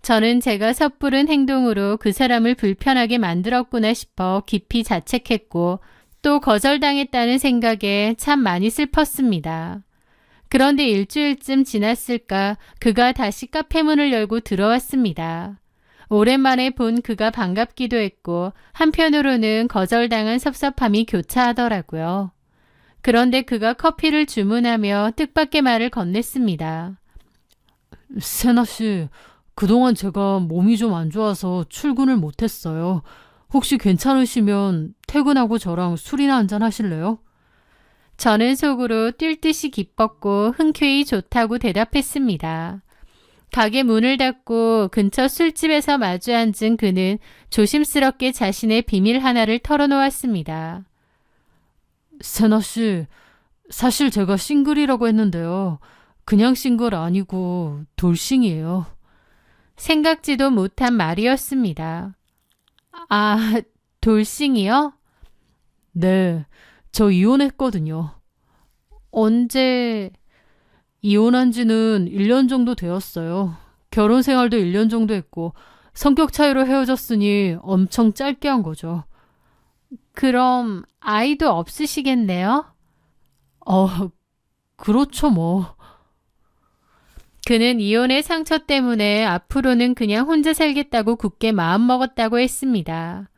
S1: 저는 제가 섣부른 행동으로 그 사람을 불편하게 만들었구나 싶어 깊이 자책했고 또 거절당했다는 생각에 참 많이 슬펐습니다. 그런데 일주일쯤 지났을까 그가 다시 카페 문을 열고 들어왔습니다. 오랜만에 본 그가 반갑기도 했고 한편으로는 거절당한 섭섭함이 교차하더라고요. 그런데 그가 커피를 주문하며 뜻밖의 말을 건넸습니다.
S2: 세나 씨, 그동안 제가 몸이 좀 안 좋아서 출근을 못했어요. 혹시 괜찮으시면 퇴근하고 저랑 술이나 한잔 하실래요?
S1: 저는 속으로 뛸 듯이 기뻤고 흔쾌히 좋다고 대답했습니다. 가게 문을 닫고 근처 술집에서 마주 앉은 그는 조심스럽게 자신의 비밀 하나를 털어놓았습니다.
S2: 세나 씨, 사실 제가 싱글이라고 했는데요. 그냥 싱글 아니고 돌싱이에요.
S1: 생각지도 못한 말이었습니다. 돌싱이요?
S2: 네, 저 이혼했거든요.
S1: 언제?
S2: 이혼한 지는 1년 정도 되었어요. 결혼 생활도 1년 정도 했고 성격 차이로 헤어졌으니 엄청 짧게 한 거죠.
S1: 그럼 아이도 없으시겠네요?
S2: 그렇죠 뭐.
S1: 그는 이혼의 상처 때문에 앞으로는 그냥 혼자 살겠다고 굳게 마음먹었다고 했습니다.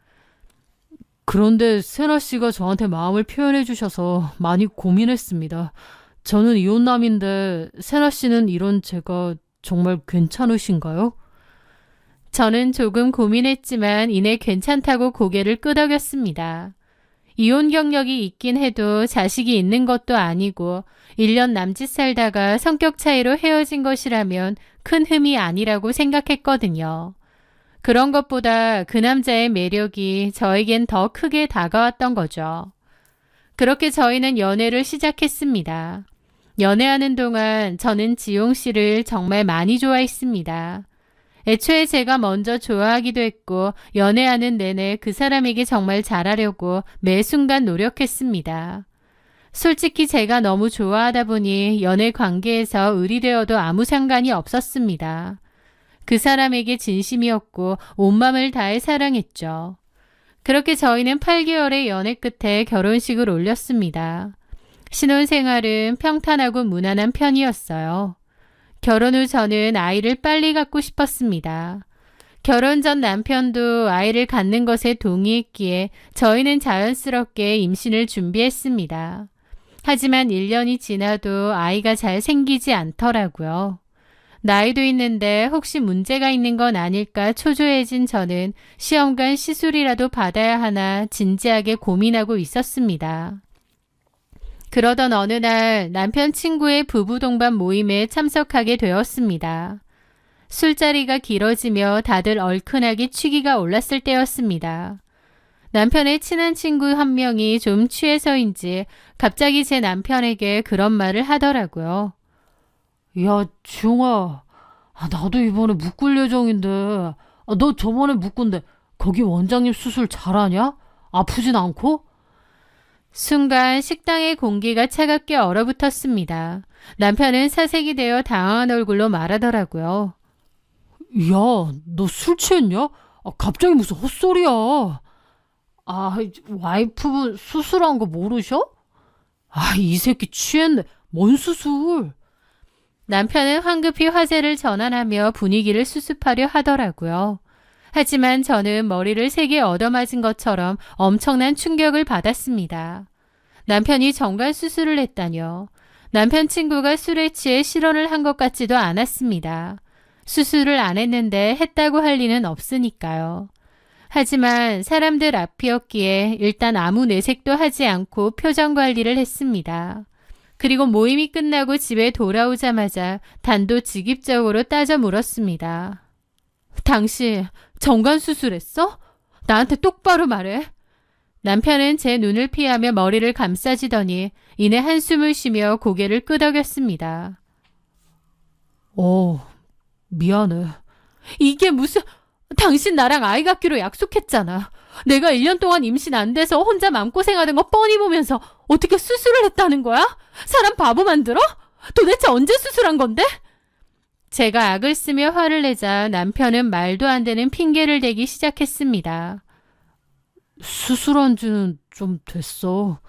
S2: 그런데 세나 씨가 저한테 마음을 표현해 주셔서 많이 고민했습니다. 저는 이혼남인데 세나 씨는 이런 제가 정말 괜찮으신가요?
S1: 저는 조금 고민했지만 이내 괜찮다고 고개를 끄덕였습니다. 이혼 경력이 있긴 해도 자식이 있는 것도 아니고 1년 남짓 살다가 성격 차이로 헤어진 것이라면 큰 흠이 아니라고 생각했거든요. 그런 것보다 그 남자의 매력이 저에겐 더 크게 다가왔던 거죠. 그렇게 저희는 연애를 시작했습니다. 연애하는 동안 저는 지용 씨를 정말 많이 좋아했습니다. 애초에 제가 먼저 좋아하기도 했고 연애하는 내내 그 사람에게 정말 잘하려고 매 순간 노력했습니다. 솔직히 제가 너무 좋아하다 보니 연애 관계에서 의리되어도 아무 상관이 없었습니다. 그 사람에게 진심이었고 온 마음을 다해 사랑했죠. 그렇게 저희는 8개월의 연애 끝에 결혼식을 올렸습니다. 신혼생활은 평탄하고 무난한 편이었어요. 결혼 후 저는 아이를 빨리 갖고 싶었습니다. 결혼 전 남편도 아이를 갖는 것에 동의했기에 저희는 자연스럽게 임신을 준비했습니다. 하지만 1년이 지나도 아이가 잘 생기지 않더라고요. 나이도 있는데 혹시 문제가 있는 건 아닐까 초조해진 저는 시험관 시술이라도 받아야 하나 진지하게 고민하고 있었습니다. 그러던 어느 날 남편 친구의 부부 동반 모임에 참석하게 되었습니다. 술자리가 길어지며 다들 얼큰하게 취기가 올랐을 때였습니다. 남편의 친한 친구 한 명이 좀 취해서인지 갑자기 제 남편에게 그런 말을 하더라고요.
S2: 야, 지용아, 나도 이번에 묶을 예정인데, 너 저번에 묶은데 거기 원장님 수술 잘하냐? 아프진 않고?
S1: 순간 식당의 공기가 차갑게 얼어붙었습니다. 남편은 사색이 되어 당황한 얼굴로 말하더라고요.
S2: 야, 너 술 취했냐? 갑자기 무슨 헛소리야. 와이프분 수술한 거 모르셔? 이 새끼 취했네. 뭔 수술?
S1: 남편은 황급히 화제를 전환하며 분위기를 수습하려 하더라고요. 하지만 저는 머리를 세게 얻어맞은 것처럼 엄청난 충격을 받았습니다. 남편이 정관 수술을 했다뇨. 남편 친구가 술에 취해 실언을 한 것 같지도 않았습니다. 수술을 안 했는데 했다고 할 리는 없으니까요. 하지만 사람들 앞이었기에 일단 아무 내색도 하지 않고 표정 관리를 했습니다. 그리고 모임이 끝나고 집에 돌아오자마자 단도직입적으로 따져 물었습니다. 당신 정관 수술했어? 나한테 똑바로 말해. 남편은 제 눈을 피하며 머리를 감싸지더니 이내 한숨을 쉬며 고개를 끄덕였습니다.
S2: 미안해.
S1: 이게 무슨... 당신 나랑 아이 갖기로 약속했잖아. 내가 1년 동안 임신 안 돼서 혼자 마음고생하는 거 뻔히 보면서 어떻게 수술을 했다는 거야? 사람 바보 만들어? 도대체 언제 수술한 건데? 제가 악을 쓰며 화를 내자 남편은 말도 안 되는 핑계를 대기 시작했습니다.
S2: 수술한 지는 좀 됐어.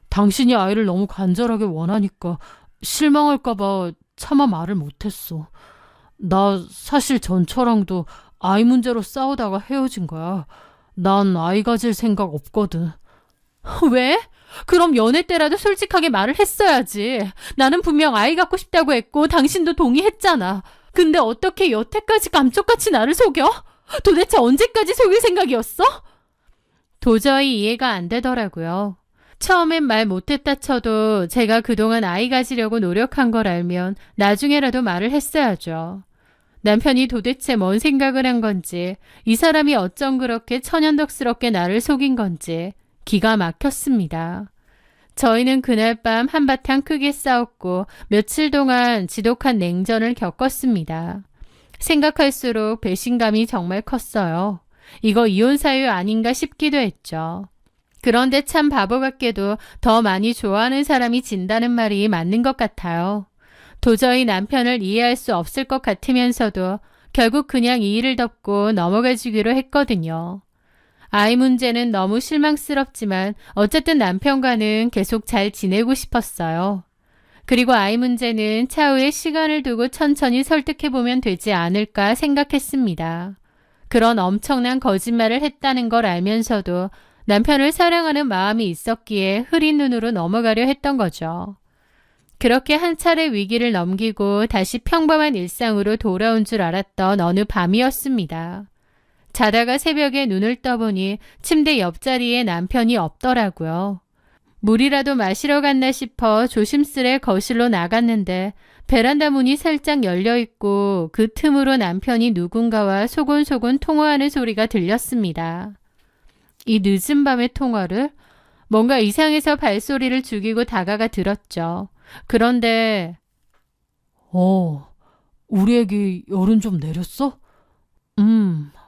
S2: 당신이 아이를 너무 간절하게 원하니까 실망할까봐 차마 말을 못했어. 나 사실 전처랑도 아이 문제로 싸우다가 헤어진 거야. 난 아이 가질 생각 없거든.
S1: 왜? 그럼 연애 때라도 솔직하게 말을 했어야지. 나는 분명 아이 갖고 싶다고 했고 당신도 동의했잖아. 근데 어떻게 여태까지 감쪽같이 나를 속여? 도대체 언제까지 속일 생각이었어? 도저히 이해가 안 되더라고요. 처음엔 말 못했다 쳐도 제가 그동안 아이 가지려고 노력한 걸 알면 나중에라도 말을 했어야죠. 남편이 도대체 뭔 생각을 한 건지, 이 사람이 어쩜 그렇게 천연덕스럽게 나를 속인 건지 기가 막혔습니다. 저희는 그날 밤 한바탕 크게 싸웠고 며칠 동안 지독한 냉전을 겪었습니다. 생각할수록 배신감이 정말 컸어요. 이거 이혼 사유 아닌가 싶기도 했죠. 그런데 참 바보 같게도 더 많이 좋아하는 사람이 진다는 말이 맞는 것 같아요. 도저히 남편을 이해할 수 없을 것 같으면서도 결국 그냥 이 일을 덮고 넘어가 주기로 했거든요. 아이 문제는 너무 실망스럽지만 어쨌든 남편과는 계속 잘 지내고 싶었어요. 그리고 아이 문제는 차후에 시간을 두고 천천히 설득해보면 되지 않을까 생각했습니다. 그런 엄청난 거짓말을 했다는 걸 알면서도 남편을 사랑하는 마음이 있었기에 흐린 눈으로 넘어가려 했던 거죠. 그렇게 한 차례 위기를 넘기고 다시 평범한 일상으로 돌아온 줄 알았던 어느 밤이었습니다. 자다가 새벽에 눈을 떠보니 침대 옆자리에 남편이 없더라고요. 물이라도 마시러 갔나 싶어 조심스레 거실로 나갔는데 베란다 문이 살짝 열려있고 그 틈으로 남편이 누군가와 소곤소곤 통화하는 소리가 들렸습니다. 이 늦은 밤에 통화를? 뭔가 이상해서 발소리를 죽이고 다가가 들었죠. 그런데
S2: 우리 애기 열은 좀 내렸어?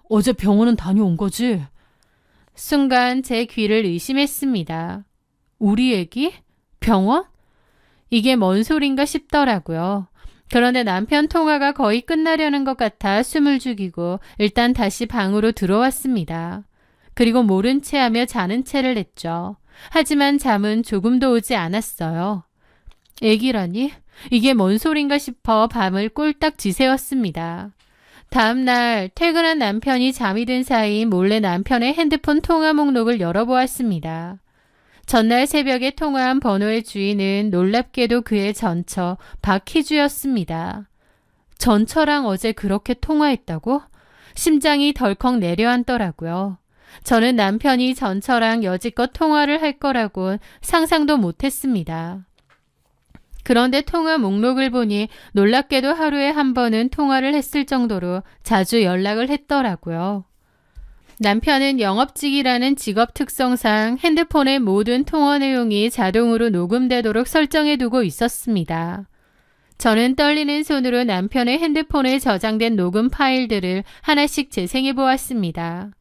S2: 어제 병원은 다녀온 거지?
S1: 순간 제 귀를 의심했습니다. 우리 애기? 병원? 이게 뭔 소린가 싶더라고요. 그런데 남편 통화가 거의 끝나려는 것 같아 숨을 죽이고 일단 다시 방으로 들어왔습니다. 그리고 모른 채 하며 자는 채를 했죠. 하지만 잠은 조금도 오지 않았어요. 애기라니? 이게 뭔 소린가 싶어 밤을 꼴딱 지새웠습니다. 다음날 퇴근한 남편이 잠이 든 사이 몰래 남편의 핸드폰 통화 목록을 열어보았습니다. 전날 새벽에 통화한 번호의 주인은 놀랍게도 그의 전처 박희주였습니다. 전처랑 어제 그렇게 통화했다고? 심장이 덜컥 내려앉더라고요. 저는 남편이 전처랑 여지껏 통화를 할 거라고 상상도 못했습니다. 그런데 통화 목록을 보니 놀랍게도 하루에 한 번은 통화를 했을 정도로 자주 연락을 했더라고요. 남편은 영업직이라는 직업 특성상 핸드폰의 모든 통화 내용이 자동으로 녹음되도록 설정해두고 있었습니다. 저는 떨리는 손으로 남편의 핸드폰에 저장된 녹음 파일들을 하나씩 재생해 보았습니다.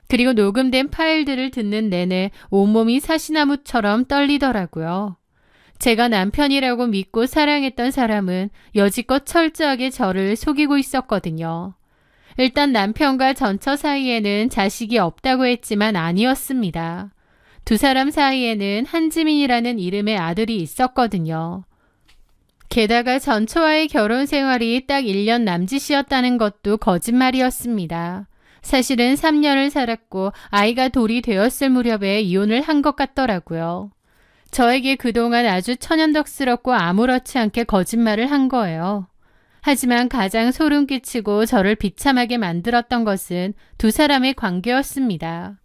S1: 그리고 녹음된 파일들을 듣는 내내 온몸이 사시나무처럼 떨리더라고요. 제가 남편이라고 믿고 사랑했던 사람은 여지껏 철저하게 저를 속이고 있었거든요. 일단 남편과 전처 사이에는 자식이 없다고 했지만 아니었습니다. 두 사람 사이에는 한지민이라는 이름의 아들이 있었거든요. 게다가 전처와의 결혼 생활이 딱 1년 남짓이었다는 것도 거짓말이었습니다. 사실은 3년을 살았고 아이가 돌이 되었을 무렵에 이혼을 한 것 같더라고요. 저에게 그동안 아주 천연덕스럽고 아무렇지 않게 거짓말을 한 거예요. 하지만 가장 소름 끼치고 저를 비참하게 만들었던 것은 두 사람의 관계였습니다.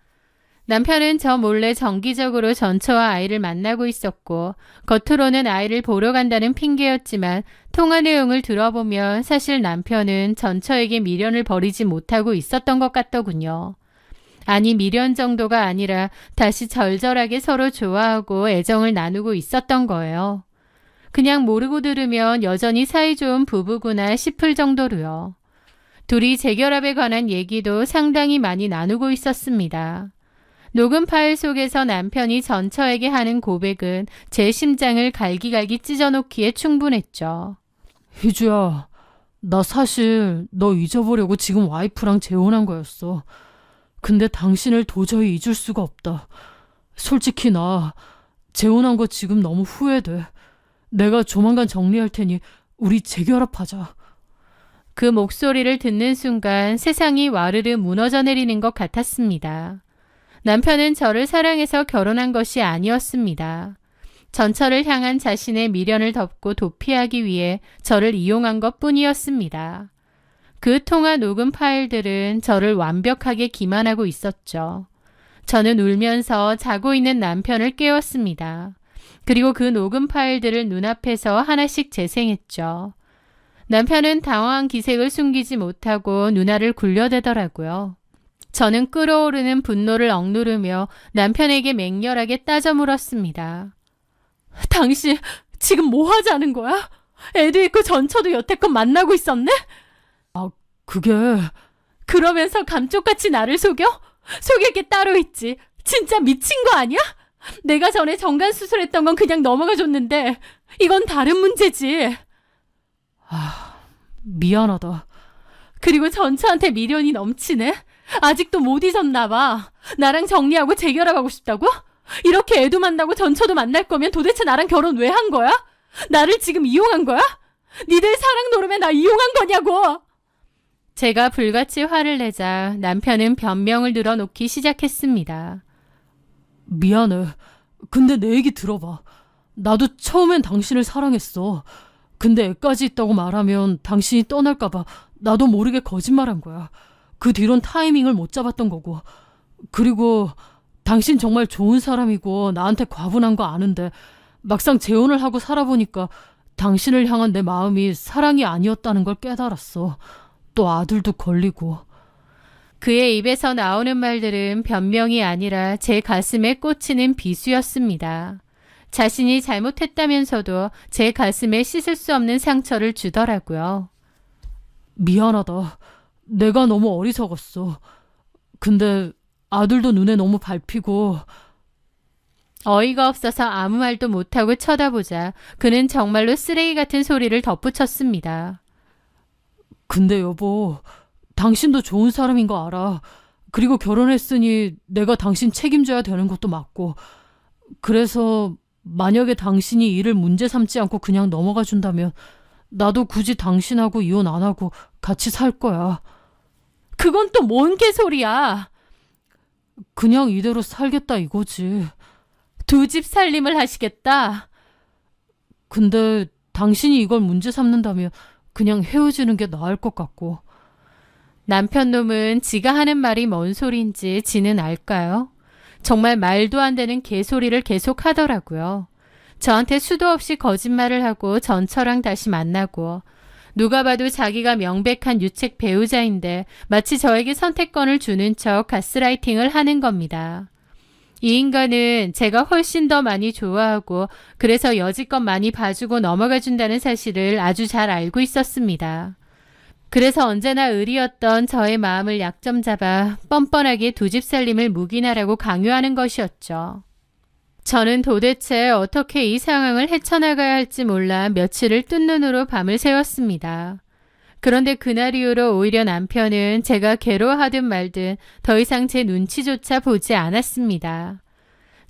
S1: 남편은 저 몰래 정기적으로 전처와 아이를 만나고 있었고 겉으로는 아이를 보러 간다는 핑계였지만 통화 내용을 들어보면 사실 남편은 전처에게 미련을 버리지 못하고 있었던 것 같더군요. 아니 미련 정도가 아니라 다시 절절하게 서로 좋아하고 애정을 나누고 있었던 거예요. 그냥 모르고 들으면 여전히 사이좋은 부부구나 싶을 정도로요. 둘이 재결합에 관한 얘기도 상당히 많이 나누고 있었습니다. 녹음 파일 속에서 남편이 전처에게 하는 고백은 제 심장을 갈기갈기 찢어놓기에 충분했죠.
S2: 희주야, 나 사실 너 잊어보려고 지금 와이프랑 재혼한 거였어. 근데 당신을 도저히 잊을 수가 없다. 솔직히 나 재혼한 거 지금 너무 후회돼. 내가 조만간 정리할 테니 우리 재결합하자.
S1: 그 목소리를 듣는 순간 세상이 와르르 무너져 내리는 것 같았습니다. 남편은 저를 사랑해서 결혼한 것이 아니었습니다. 전처를 향한 자신의 미련을 덮고 도피하기 위해 저를 이용한 것뿐이었습니다. 그 통화 녹음 파일들은 저를 완벽하게 기만하고 있었죠. 저는 울면서 자고 있는 남편을 깨웠습니다. 그리고 그 녹음 파일들을 눈앞에서 하나씩 재생했죠. 남편은 당황한 기색을 숨기지 못하고 눈알을 굴려대더라고요. 저는 끓어오르는 분노를 억누르며 남편에게 맹렬하게 따져 물었습니다.
S2: 당신 지금 뭐 하자는 거야? 애도 있고 전처도 여태껏 만나고 있었네? 그게...
S3: 그러면서 감쪽같이 나를 속여? 속일 게 따로 있지. 진짜 미친 거 아니야? 내가 전에 정관 수술했던 건 그냥 넘어가 줬는데 이건 다른 문제지.
S2: 미안하다.
S3: 그리고 전처한테 미련이 넘치네. 아직도 못 잊었나 봐. 나랑 정리하고 재결합하고 싶다고? 이렇게 애도 만나고 전처도 만날 거면 도대체 나랑 결혼 왜 한 거야? 나를 지금 이용한 거야? 니들 사랑 노름에 나 이용한 거냐고.
S1: 제가 불같이 화를 내자 남편은 변명을 늘어놓기 시작했습니다.
S2: 미안해. 근데 내 얘기 들어봐. 나도 처음엔 당신을 사랑했어. 근데 애까지 있다고 말하면 당신이 떠날까봐 나도 모르게 거짓말한 거야. 그 뒤론 타이밍을 못 잡았던 거고. 그리고 당신 정말 좋은 사람이고 나한테 과분한 거 아는데 막상 재혼을 하고 살아보니까 당신을 향한 내 마음이 사랑이 아니었다는 걸 깨달았어. 또 아들도 걸리고.
S1: 그의 입에서 나오는 말들은 변명이 아니라 제 가슴에 꽂히는 비수였습니다. 자신이 잘못했다면서도 제 가슴에 씻을 수 없는 상처를 주더라고요.
S2: 미안하다. 내가 너무 어리석었어. 근데 아들도 눈에 너무 밟히고
S1: 어이가 없어서 아무 말도 못하고 쳐다보자 그는 정말로 쓰레기 같은 소리를 덧붙였습니다.
S2: 근데 여보, 당신도 좋은 사람인 거 알아. 그리고 결혼했으니 내가 당신 책임져야 되는 것도 맞고. 그래서 만약에 당신이 이를 문제 삼지 않고 그냥 넘어가 준다면 나도 굳이 당신하고 이혼 안 하고 같이 살 거야.
S1: 그건 또 뭔 개소리야.
S2: 그냥 이대로 살겠다 이거지.
S1: 두 집 살림을 하시겠다.
S2: 근데 당신이 이걸 문제 삼는다면 그냥 헤어지는 게 나을 것 같고.
S1: 남편 놈은 지가 하는 말이 뭔 소리인지 지는 알까요? 정말 말도 안 되는 개소리를 계속 하더라고요. 저한테 수도 없이 거짓말을 하고 전처랑 다시 만나고 누가 봐도 자기가 명백한 유책 배우자인데 마치 저에게 선택권을 주는 척 가스라이팅을 하는 겁니다. 이 인간은 제가 훨씬 더 많이 좋아하고 그래서 여지껏 많이 봐주고 넘어가준다는 사실을 아주 잘 알고 있었습니다. 그래서 언제나 의리였던 저의 마음을 약점 잡아 뻔뻔하게 두 집 살림을 묵인하라고 강요하는 것이었죠. 저는 도대체 어떻게 이 상황을 헤쳐나가야 할지 몰라 며칠을 뜬 눈으로 밤을 새웠습니다. 그런데 그날 이후로 오히려 남편은 제가 괴로워하든 말든 더 이상 제 눈치조차 보지 않았습니다.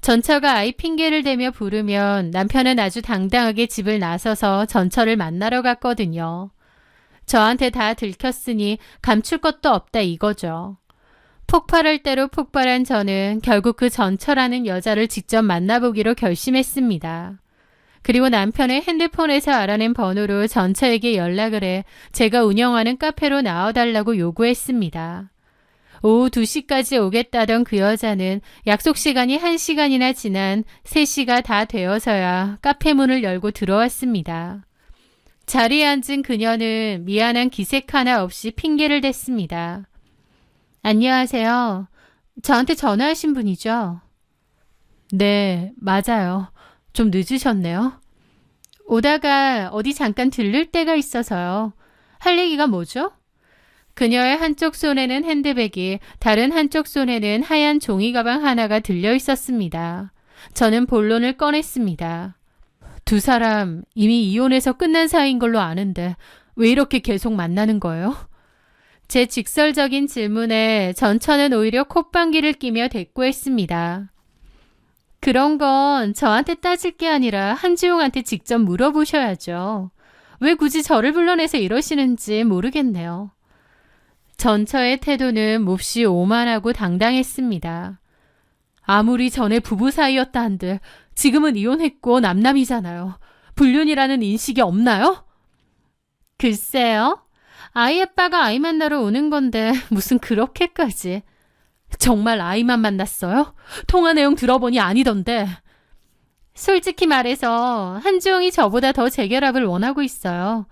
S1: 전처가 아이 핑계를 대며 부르면 남편은 아주 당당하게 집을 나서서 전처를 만나러 갔거든요. 저한테 다 들켰으니 감출 것도 없다 이거죠. 폭발할 대로 폭발한 저는 결국 그 전처라는 여자를 직접 만나보기로 결심했습니다. 그리고 남편의 핸드폰에서 알아낸 번호로 전처에게 연락을 해 제가 운영하는 카페로 나와달라고 요구했습니다. 오후 2시까지 오겠다던 그 여자는 약속 시간이 1시간이나 지난 3시가 다 되어서야 카페 문을 열고 들어왔습니다. 자리에 앉은 그녀는 미안한 기색 하나 없이 핑계를 댔습니다. 안녕하세요. 저한테 전화하신 분이죠? 네, 맞아요. 좀 늦으셨네요. 오다가 어디 잠깐 들를 때가 있어서요. 할 얘기가 뭐죠? 그녀의 한쪽 손에는 핸드백이, 다른 한쪽 손에는 하얀 종이 가방 하나가 들려 있었습니다. 저는 본론을 꺼냈습니다. 두 사람 이미 이혼해서 끝난 사이인 걸로 아는데 왜 이렇게 계속 만나는 거예요? 제 직설적인 질문에 전처는 오히려 콧방귀를 끼며 대꾸했습니다. 그런 건 저한테 따질 게 아니라 한지용한테 직접 물어보셔야죠. 왜 굳이 저를 불러내서 이러시는지 모르겠네요. 전처의 태도는 몹시 오만하고 당당했습니다. 아무리 전에 부부 사이였다 한들 지금은 이혼했고 남남이잖아요. 불륜이라는 인식이 없나요? 글쎄요. 아이 아빠가 아이 만나러 오는 건데 무슨 그렇게까지. 정말 아이만 만났어요? 통화 내용 들어보니 아니던데. 솔직히 말해서 한지용이 저보다 더 재결합을 원하고 있어요.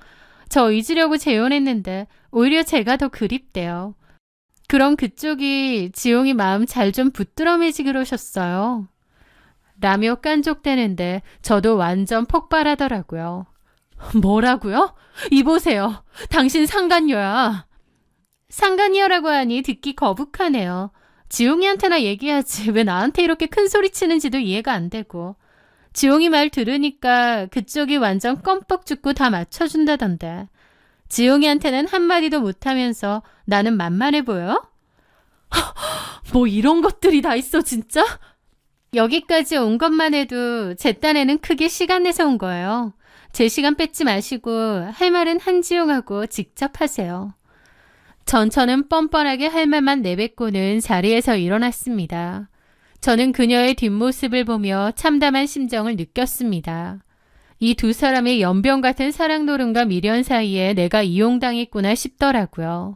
S1: 저 잊으려고 재혼했는데 오히려 제가 더 그립대요. 그럼 그쪽이 지용이 마음 잘 좀 붙들어매지 그러셨어요. 라며 깐족대는데 저도 완전 폭발하더라고요. 뭐라고요? 이보세요. 당신 상간녀야. 상간녀라고 하니 듣기 거북하네요. 지용이한테나 얘기하지 왜 나한테 이렇게 큰 소리 치는지도 이해가 안 되고. 지용이 말 들으니까 그쪽이 완전 껌뻑 죽고 다 맞춰준다던데. 지용이한테는 한마디도 못하면서 나는 만만해 보여? 뭐 이런 것들이 다 있어 진짜? 여기까지 온 것만 해도 제 딴에는 크게 시간 내서 온 거예요. 제 시간 뺏지 마시고 할 말은 한지용하고 직접 하세요. 전처는 뻔뻔하게 할 말만 내뱉고는 자리에서 일어났습니다. 저는 그녀의 뒷모습을 보며 참담한 심정을 느꼈습니다. 이 두 사람의 연병 같은 사랑 노름과 미련 사이에 내가 이용당했구나 싶더라고요.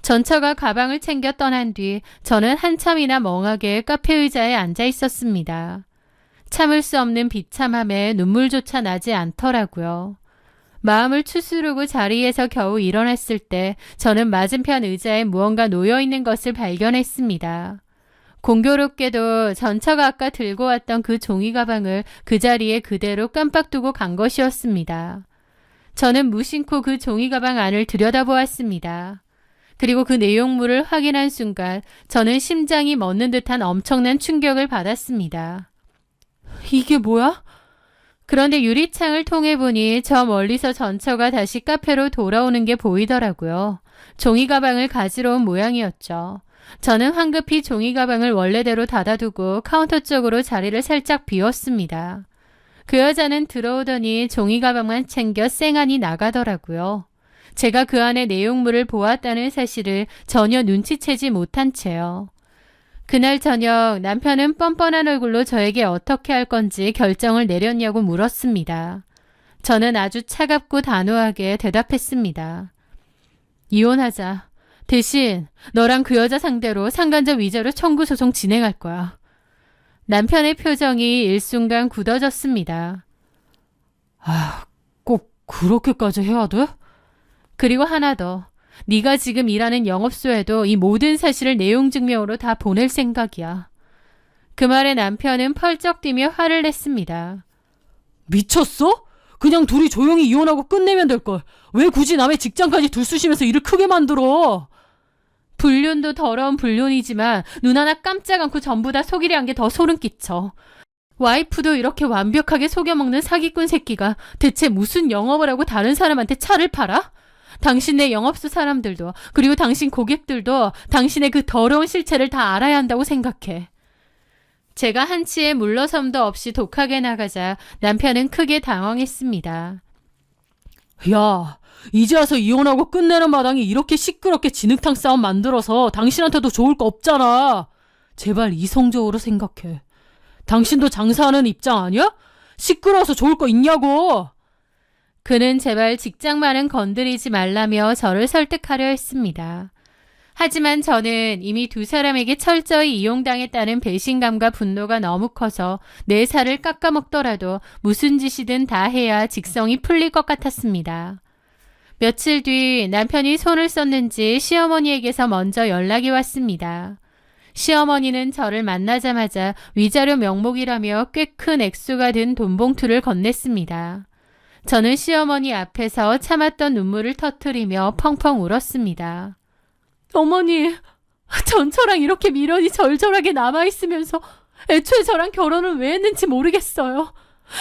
S1: 전처가 가방을 챙겨 떠난 뒤 저는 한참이나 멍하게 카페 의자에 앉아 있었습니다. 참을 수 없는 비참함에 눈물조차 나지 않더라고요. 마음을 추스르고 자리에서 겨우 일어났을 때 저는 맞은편 의자에 무언가 놓여있는 것을 발견했습니다. 공교롭게도 전처가 아까 들고 왔던 그 종이 가방을 그 자리에 그대로 깜빡 두고 간 것이었습니다. 저는 무심코 그 종이 가방 안을 들여다보았습니다. 그리고 그 내용물을 확인한 순간 저는 심장이 멎는 듯한 엄청난 충격을 받았습니다.
S2: 이게 뭐야?
S1: 그런데 유리창을 통해 보니 저 멀리서 전처가 다시 카페로 돌아오는 게 보이더라고요. 종이 가방을 가지러 온 모양이었죠. 저는 황급히 종이 가방을 원래대로 닫아두고 카운터 쪽으로 자리를 살짝 비웠습니다. 그 여자는 들어오더니 종이 가방만 챙겨 쌩안이 나가더라고요. 제가 그 안에 내용물을 보았다는 사실을 전혀 눈치채지 못한 채요. 그날 저녁 남편은 뻔뻔한 얼굴로 저에게 어떻게 할 건지 결정을 내렸냐고 물었습니다. 저는 아주 차갑고 단호하게 대답했습니다. 이혼하자. 대신 너랑 그 여자 상대로 상간접 위자료 청구 소송 진행할 거야. 남편의 표정이 일순간 굳어졌습니다.
S2: 꼭 그렇게까지 해야 돼?
S1: 그리고 하나 더. 네가 지금 일하는 영업소에도 이 모든 사실을 내용 증명으로 다 보낼 생각이야. 그 말에 남편은 펄쩍 뛰며 화를 냈습니다.
S2: 미쳤어? 그냥 둘이 조용히 이혼하고 끝내면 될걸. 왜 굳이 남의 직장까지 들쑤시면서 일을 크게 만들어?
S1: 불륜도 더러운 불륜이지만 눈 하나 깜짝 않고 전부 다 속이려 한 게 더 소름 끼쳐. 와이프도 이렇게 완벽하게 속여먹는 사기꾼 새끼가 대체 무슨 영업을 하고 다른 사람한테 차를 팔아? 당신네 영업소 사람들도 그리고 당신 고객들도 당신의 그 더러운 실체를 다 알아야 한다고 생각해. 제가 한치의 물러섬도 없이 독하게 나가자 남편은 크게 당황했습니다.
S2: 야, 이제 와서 이혼하고 끝내는 마당에 이렇게 시끄럽게 진흙탕 싸움 만들어서 당신한테도 좋을 거 없잖아. 제발 이성적으로 생각해. 당신도 장사하는 입장 아니야? 시끄러워서 좋을 거 있냐고.
S1: 그는 제발 직장만은 건드리지 말라며 저를 설득하려 했습니다. 하지만 저는 이미 두 사람에게 철저히 이용당했다는 배신감과 분노가 너무 커서 내 살을 깎아먹더라도 무슨 짓이든 다 해야 직성이 풀릴 것 같았습니다. 며칠 뒤 남편이 손을 썼는지 시어머니에게서 먼저 연락이 왔습니다. 시어머니는 저를 만나자마자 위자료 명목이라며 꽤 큰 액수가 든 돈봉투를 건넸습니다. 저는 시어머니 앞에서 참았던 눈물을 터뜨리며 펑펑 울었습니다. 어머니, 전처랑 이렇게 미련이 절절하게 남아있으면서 애초에 저랑 결혼을 왜 했는지 모르겠어요.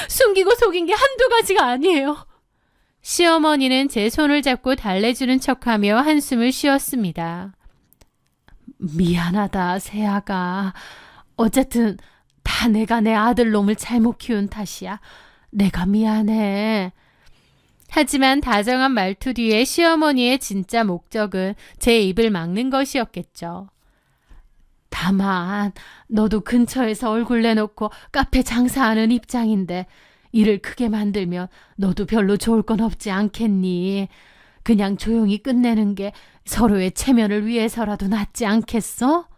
S1: 숨기고 속인 게 한두 가지가 아니에요. 시어머니는 제 손을 잡고 달래주는 척하며 한숨을 쉬었습니다.
S3: 미안하다, 새아가. 어쨌든 다 내가 내 아들놈을 잘못 키운 탓이야. 내가 미안해.
S1: 하지만 다정한 말투 뒤에 시어머니의 진짜 목적은 제 입을 막는 것이었겠죠.
S3: 다만 너도 근처에서 얼굴 내놓고 카페 장사하는 입장인데 일을 크게 만들면 너도 별로 좋을 건 없지 않겠니? 그냥 조용히 끝내는 게 서로의 체면을 위해서라도 낫지 않겠어?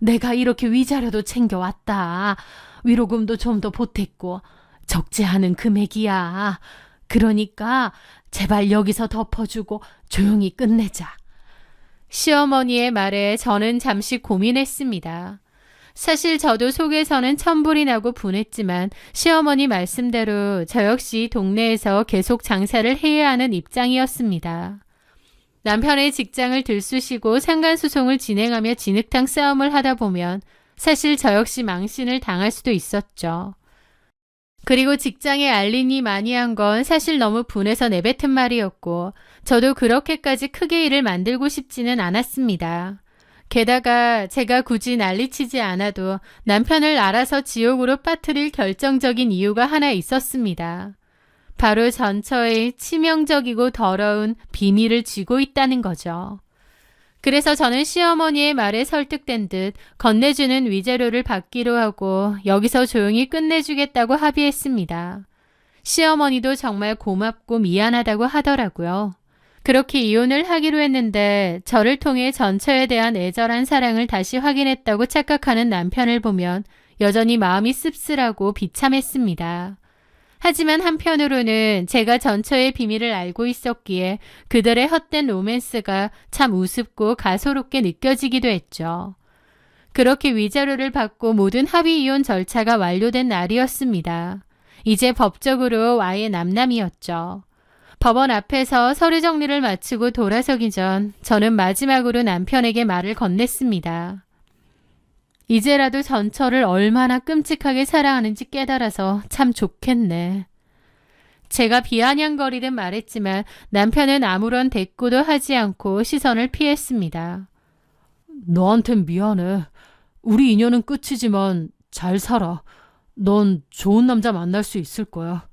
S3: 내가 이렇게 위자료도 챙겨왔다. 위로금도 좀 더 보탰고 적지 않은 금액이야. 그러니까 제발 여기서 덮어주고 조용히 끝내자.
S1: 시어머니의 말에 저는 잠시 고민했습니다. 사실 저도 속에서는 천불이 나고 분했지만 시어머니 말씀대로 저 역시 동네에서 계속 장사를 해야 하는 입장이었습니다. 남편의 직장을 들쑤시고 상간소송을 진행하며 진흙탕 싸움을 하다 보면 사실 저 역시 망신을 당할 수도 있었죠. 그리고 직장에 알리니 많이 한 건 사실 너무 분해서 내뱉은 말이었고 저도 그렇게까지 크게 일을 만들고 싶지는 않았습니다. 게다가 제가 굳이 난리치지 않아도 남편을 알아서 지옥으로 빠뜨릴 결정적인 이유가 하나 있었습니다. 바로 전처의 치명적이고 더러운 비밀을 쥐고 있다는 거죠. 그래서 저는 시어머니의 말에 설득된 듯 건네주는 위자료를 받기로 하고 여기서 조용히 끝내주겠다고 합의했습니다. 시어머니도 정말 고맙고 미안하다고 하더라고요. 그렇게 이혼을 하기로 했는데 저를 통해 전처에 대한 애절한 사랑을 다시 확인했다고 착각하는 남편을 보면 여전히 마음이 씁쓸하고 비참했습니다. 하지만 한편으로는 제가 전처의 비밀을 알고 있었기에 그들의 헛된 로맨스가 참 우습고 가소롭게 느껴지기도 했죠. 그렇게 위자료를 받고 모든 합의 이혼 절차가 완료된 날이었습니다. 이제 법적으로 아예 남남이었죠. 법원 앞에서 서류 정리를 마치고 돌아서기 전 저는 마지막으로 남편에게 말을 건넸습니다. 이제라도 전처를 얼마나 끔찍하게 사랑하는지 깨달아서 참 좋겠네. 제가 비아냥거리듯 말했지만 남편은 아무런 대꾸도 하지 않고 시선을 피했습니다.
S2: 너한텐 미안해. 우리 인연은 끝이지만 잘 살아. 넌 좋은 남자 만날 수 있을 거야.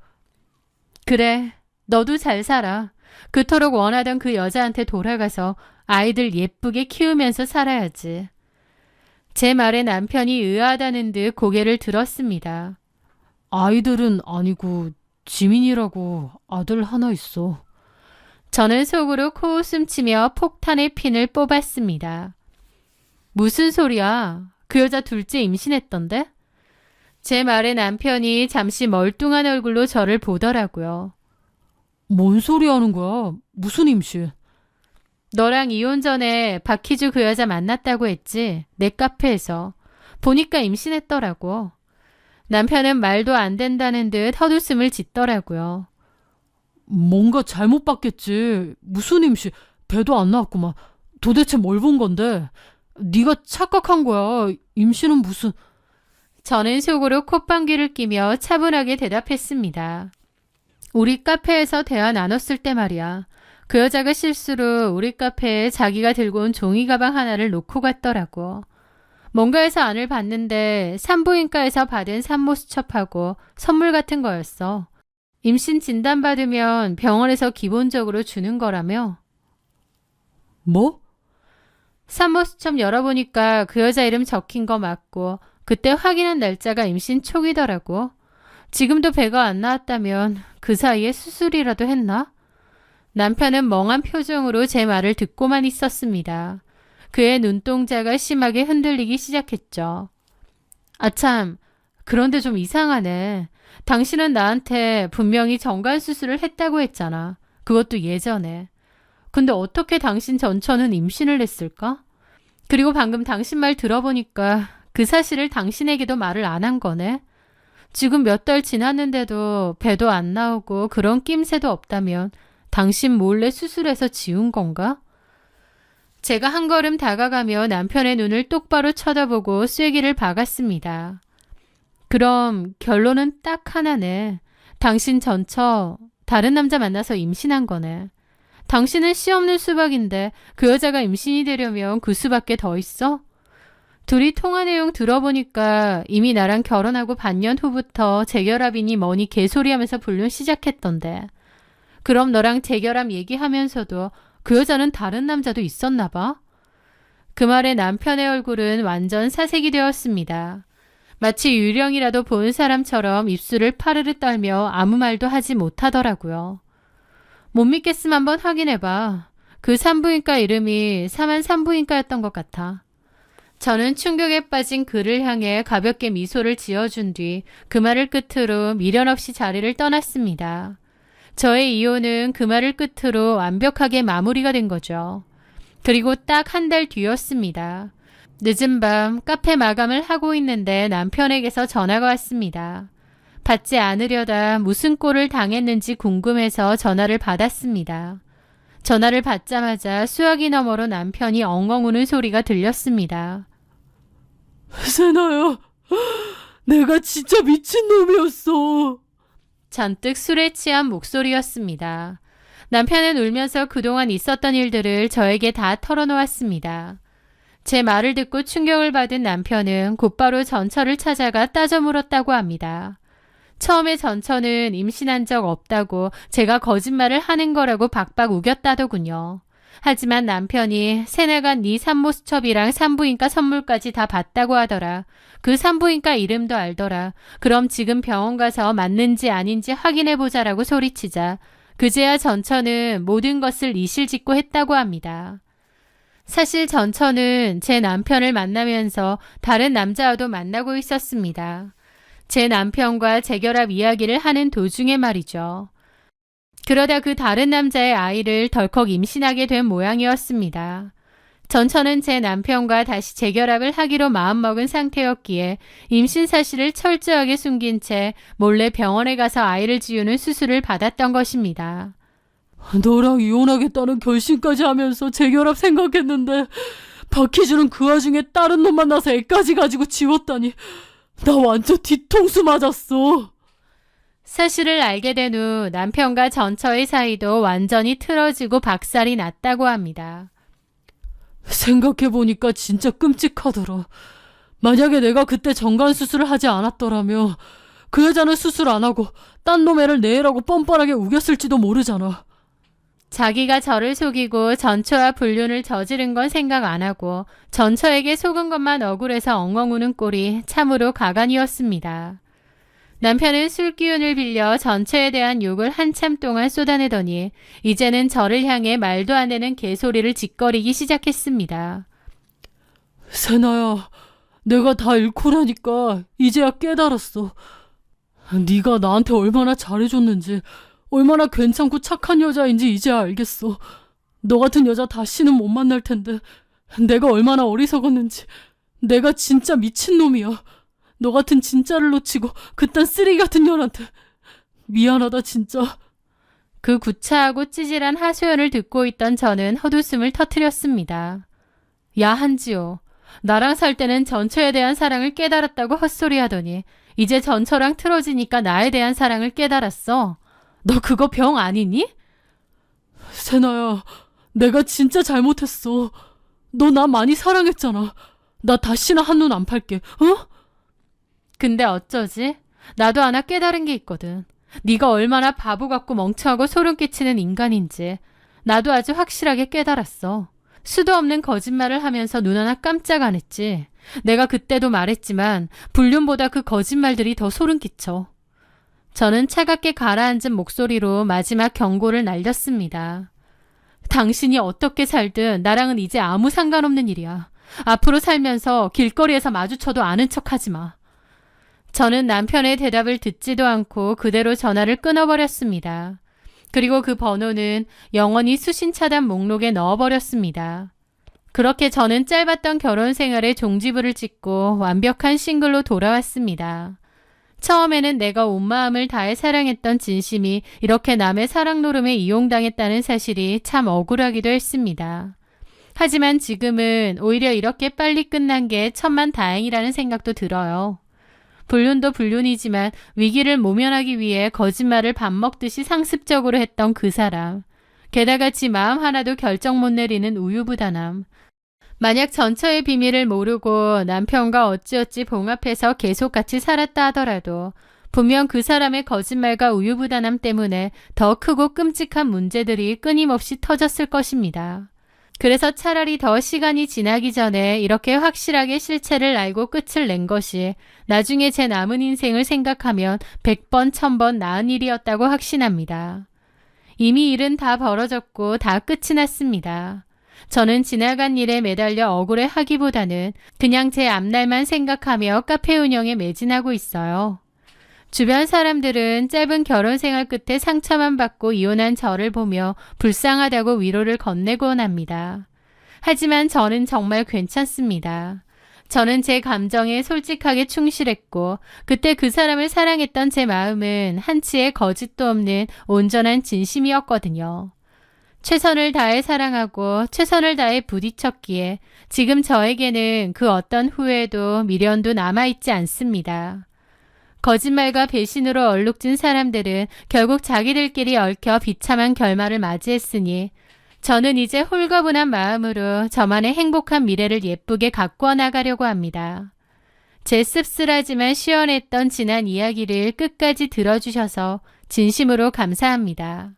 S1: 그래, 너도 잘 살아. 그토록 원하던 그 여자한테 돌아가서 아이들 예쁘게 키우면서 살아야지. 제 말에 남편이 의아하다는 듯 고개를 들었습니다.
S2: 아이들은 아니고 지민이라고 아들 하나 있어.
S1: 저는 속으로 코웃음 치며 폭탄의 핀을 뽑았습니다. 무슨 소리야? 그 여자 둘째 임신했던데? 제 말에 남편이 잠시 멀뚱한 얼굴로 저를 보더라고요.
S2: 뭔 소리 하는 거야? 무슨 임신?
S1: 너랑 이혼 전에 박희주 그 여자 만났다고 했지? 내 카페에서. 보니까 임신했더라고. 남편은 말도 안 된다는 듯 헛웃음을 짓더라고요.
S2: 뭔가 잘못 봤겠지. 무슨 임신? 배도 안 나왔구만. 도대체 뭘 본 건데? 네가 착각한 거야. 임신은 무슨...
S1: 저는 속으로 콧방귀를 끼며 차분하게 대답했습니다. 우리 카페에서 대화 나눴을 때 말이야. 그 여자가 실수로 우리 카페에 자기가 들고 온 종이 가방 하나를 놓고 갔더라고. 뭔가에서 안을 봤는데 산부인과에서 받은 산모 수첩하고 선물 같은 거였어. 임신 진단받으면 병원에서 기본적으로 주는 거라며.
S2: 뭐?
S1: 산모 수첩 열어보니까 그 여자 이름 적힌 거 맞고 그때 확인한 날짜가 임신 초기더라고. 지금도 배가 안 나왔다면 그 사이에 수술이라도 했나? 남편은 멍한 표정으로 제 말을 듣고만 있었습니다. 그의 눈동자가 심하게 흔들리기 시작했죠. 아참, 그런데 좀 이상하네. 당신은 나한테 분명히 정관 수술을 했다고 했잖아. 그것도 예전에. 근데 어떻게 당신 전처는 임신을 했을까? 그리고 방금 당신 말 들어보니까 그 사실을 당신에게도 말을 안 한 거네. 지금 몇 달 지났는데도 배도 안 나오고 그런 낌새도 없다면 당신 몰래 수술해서 지운 건가? 제가 한 걸음 다가가며 남편의 눈을 똑바로 쳐다보고 쐐기를 박았습니다. 그럼 결론은 딱 하나네. 당신 전처 다른 남자 만나서 임신한 거네. 당신은 씨 없는 수박인데 그 여자가 임신이 되려면 그 수밖에 더 있어? 둘이 통화 내용 들어보니까 이미 나랑 결혼하고 반년 후부터 재결합이니 뭐니 개소리하면서 불륜 시작했던데. 그럼 너랑 재결합 얘기하면서도 그 여자는 다른 남자도 있었나 봐? 그 말에 남편의 얼굴은 완전 사색이 되었습니다. 마치 유령이라도 본 사람처럼 입술을 파르르 떨며 아무 말도 하지 못하더라고요. 못 믿겠으면 한번 확인해봐. 그 산부인과 이름이 사만 산부인과였던 것 같아. 저는 충격에 빠진 그를 향해 가볍게 미소를 지어준 뒤 그 말을 끝으로 미련 없이 자리를 떠났습니다. 저의 이혼은 그 말을 끝으로 완벽하게 마무리가 된 거죠. 그리고 딱 한 달 뒤였습니다. 늦은 밤 카페 마감을 하고 있는데 남편에게서 전화가 왔습니다. 받지 않으려다 무슨 꼴을 당했는지 궁금해서 전화를 받았습니다. 전화를 받자마자 수화기 너머로 남편이 엉엉 우는 소리가 들렸습니다.
S2: 세나야, 내가 진짜 미친놈이었어.
S1: 잔뜩 술에 취한 목소리였습니다. 남편은 울면서 그동안 있었던 일들을 저에게 다 털어놓았습니다. 제 말을 듣고 충격을 받은 남편은 곧바로 전처를 찾아가 따져 물었다고 합니다. 처음에 전처는 임신한 적 없다고 제가 거짓말을 하는 거라고 박박 우겼다더군요. 하지만 남편이 새나간 네 산모 수첩이랑 산부인과 선물까지 다 봤다고 하더라. 그 산부인과 이름도 알더라. 그럼 지금 병원 가서 맞는지 아닌지 확인해보자라고 소리치자 그제야 전처는 모든 것을 이실직고 했다고 합니다. 사실 전처는 제 남편을 만나면서 다른 남자와도 만나고 있었습니다. 제 남편과 재결합 이야기를 하는 도중에 말이죠. 그러다 그 다른 남자의 아이를 덜컥 임신하게 된 모양이었습니다. 전처는 제 남편과 다시 재결합을 하기로 마음먹은 상태였기에 임신 사실을 철저하게 숨긴 채 몰래 병원에 가서 아이를 지우는 수술을 받았던 것입니다.
S2: 너랑 이혼하겠다는 결심까지 하면서 재결합 생각했는데 박희준은 그 와중에 다른 놈 만나서 애까지 가지고 지웠다니 나 완전 뒤통수 맞았어.
S1: 사실을 알게 된 후 남편과 전처의 사이도 완전히 틀어지고 박살이 났다고 합니다.
S2: 생각해보니까 진짜 끔찍하더라. 만약에 내가 그때 정관 수술을 하지 않았더라면 그 여자는 수술 안 하고 딴 놈 애를 내라고 뻔뻔하게 우겼을지도 모르잖아.
S1: 자기가 저를 속이고 전처와 불륜을 저지른 건 생각 안 하고 전처에게 속은 것만 억울해서 엉엉 우는 꼴이 참으로 가관이었습니다. 남편은 술 기운을 빌려 전처에 대한 욕을 한참 동안 쏟아내더니 이제는 저를 향해 말도 안 되는 개소리를 짓거리기 시작했습니다.
S2: 세나야, 내가 다 잃고 나니까 이제야 깨달았어. 네가 나한테 얼마나 잘해줬는지, 얼마나 괜찮고 착한 여자인지 이제야 알겠어. 너 같은 여자 다시는 못 만날 텐데 내가 얼마나 어리석었는지. 내가 진짜 미친놈이야. 너 같은 진짜를 놓치고 그딴 쓰레기 같은 년한테 미안하다 진짜.
S1: 그 구차하고 찌질한 하소연을 듣고 있던 저는 헛웃음을 터뜨렸습니다. 야 한지호, 나랑 살 때는 전처에 대한 사랑을 깨달았다고 헛소리하더니 이제 전처랑 틀어지니까 나에 대한 사랑을 깨달았어. 너 그거 병 아니니?
S2: 세나야, 내가 진짜 잘못했어. 너 나 많이 사랑했잖아. 나 다시는 한눈 안 팔게. 어?
S1: 근데 어쩌지? 나도 하나 깨달은 게 있거든. 네가 얼마나 바보 같고 멍청하고 소름 끼치는 인간인지 나도 아주 확실하게 깨달았어. 수도 없는 거짓말을 하면서 눈 하나 깜짝 안 했지. 내가 그때도 말했지만 불륜보다 그 거짓말들이 더 소름 끼쳐. 저는 차갑게 가라앉은 목소리로 마지막 경고를 날렸습니다. 당신이 어떻게 살든 나랑은 이제 아무 상관없는 일이야. 앞으로 살면서 길거리에서 마주쳐도 아는 척하지 마. 저는 남편의 대답을 듣지도 않고 그대로 전화를 끊어버렸습니다. 그리고 그 번호는 영원히 수신 차단 목록에 넣어버렸습니다. 그렇게 저는 짧았던 결혼 생활에 종지부를 찍고 완벽한 싱글로 돌아왔습니다. 처음에는 내가 온 마음을 다해 사랑했던 진심이 이렇게 남의 사랑 노름에 이용당했다는 사실이 참 억울하기도 했습니다. 하지만 지금은 오히려 이렇게 빨리 끝난 게 천만다행이라는 생각도 들어요. 불륜도 불륜이지만 위기를 모면하기 위해 거짓말을 밥 먹듯이 상습적으로 했던 그 사람. 게다가 지 마음 하나도 결정 못 내리는 우유부단함. 만약 전처의 비밀을 모르고 남편과 어찌어찌 봉합해서 계속 같이 살았다 하더라도 분명 그 사람의 거짓말과 우유부단함 때문에 더 크고 끔찍한 문제들이 끊임없이 터졌을 것입니다. 그래서 차라리 더 시간이 지나기 전에 이렇게 확실하게 실체를 알고 끝을 낸 것이 나중에 제 남은 인생을 생각하면 100번, 1000번 나은 일이었다고 확신합니다. 이미 일은 다 벌어졌고 다 끝이 났습니다. 저는 지나간 일에 매달려 억울해하기보다는 그냥 제 앞날만 생각하며 카페 운영에 매진하고 있어요. 주변 사람들은 짧은 결혼 생활 끝에 상처만 받고 이혼한 저를 보며 불쌍하다고 위로를 건네곤 합니다. 하지만 저는 정말 괜찮습니다. 저는 제 감정에 솔직하게 충실했고 그때 그 사람을 사랑했던 제 마음은 한치의 거짓도 없는 온전한 진심이었거든요. 최선을 다해 사랑하고 최선을 다해 부딪혔기에 지금 저에게는 그 어떤 후회도 미련도 남아있지 않습니다. 거짓말과 배신으로 얼룩진 사람들은 결국 자기들끼리 얽혀 비참한 결말을 맞이했으니 저는 이제 홀가분한 마음으로 저만의 행복한 미래를 예쁘게 가꾸어 나가려고 합니다. 제 씁쓸하지만 시원했던 지난 이야기를 끝까지 들어주셔서 진심으로 감사합니다.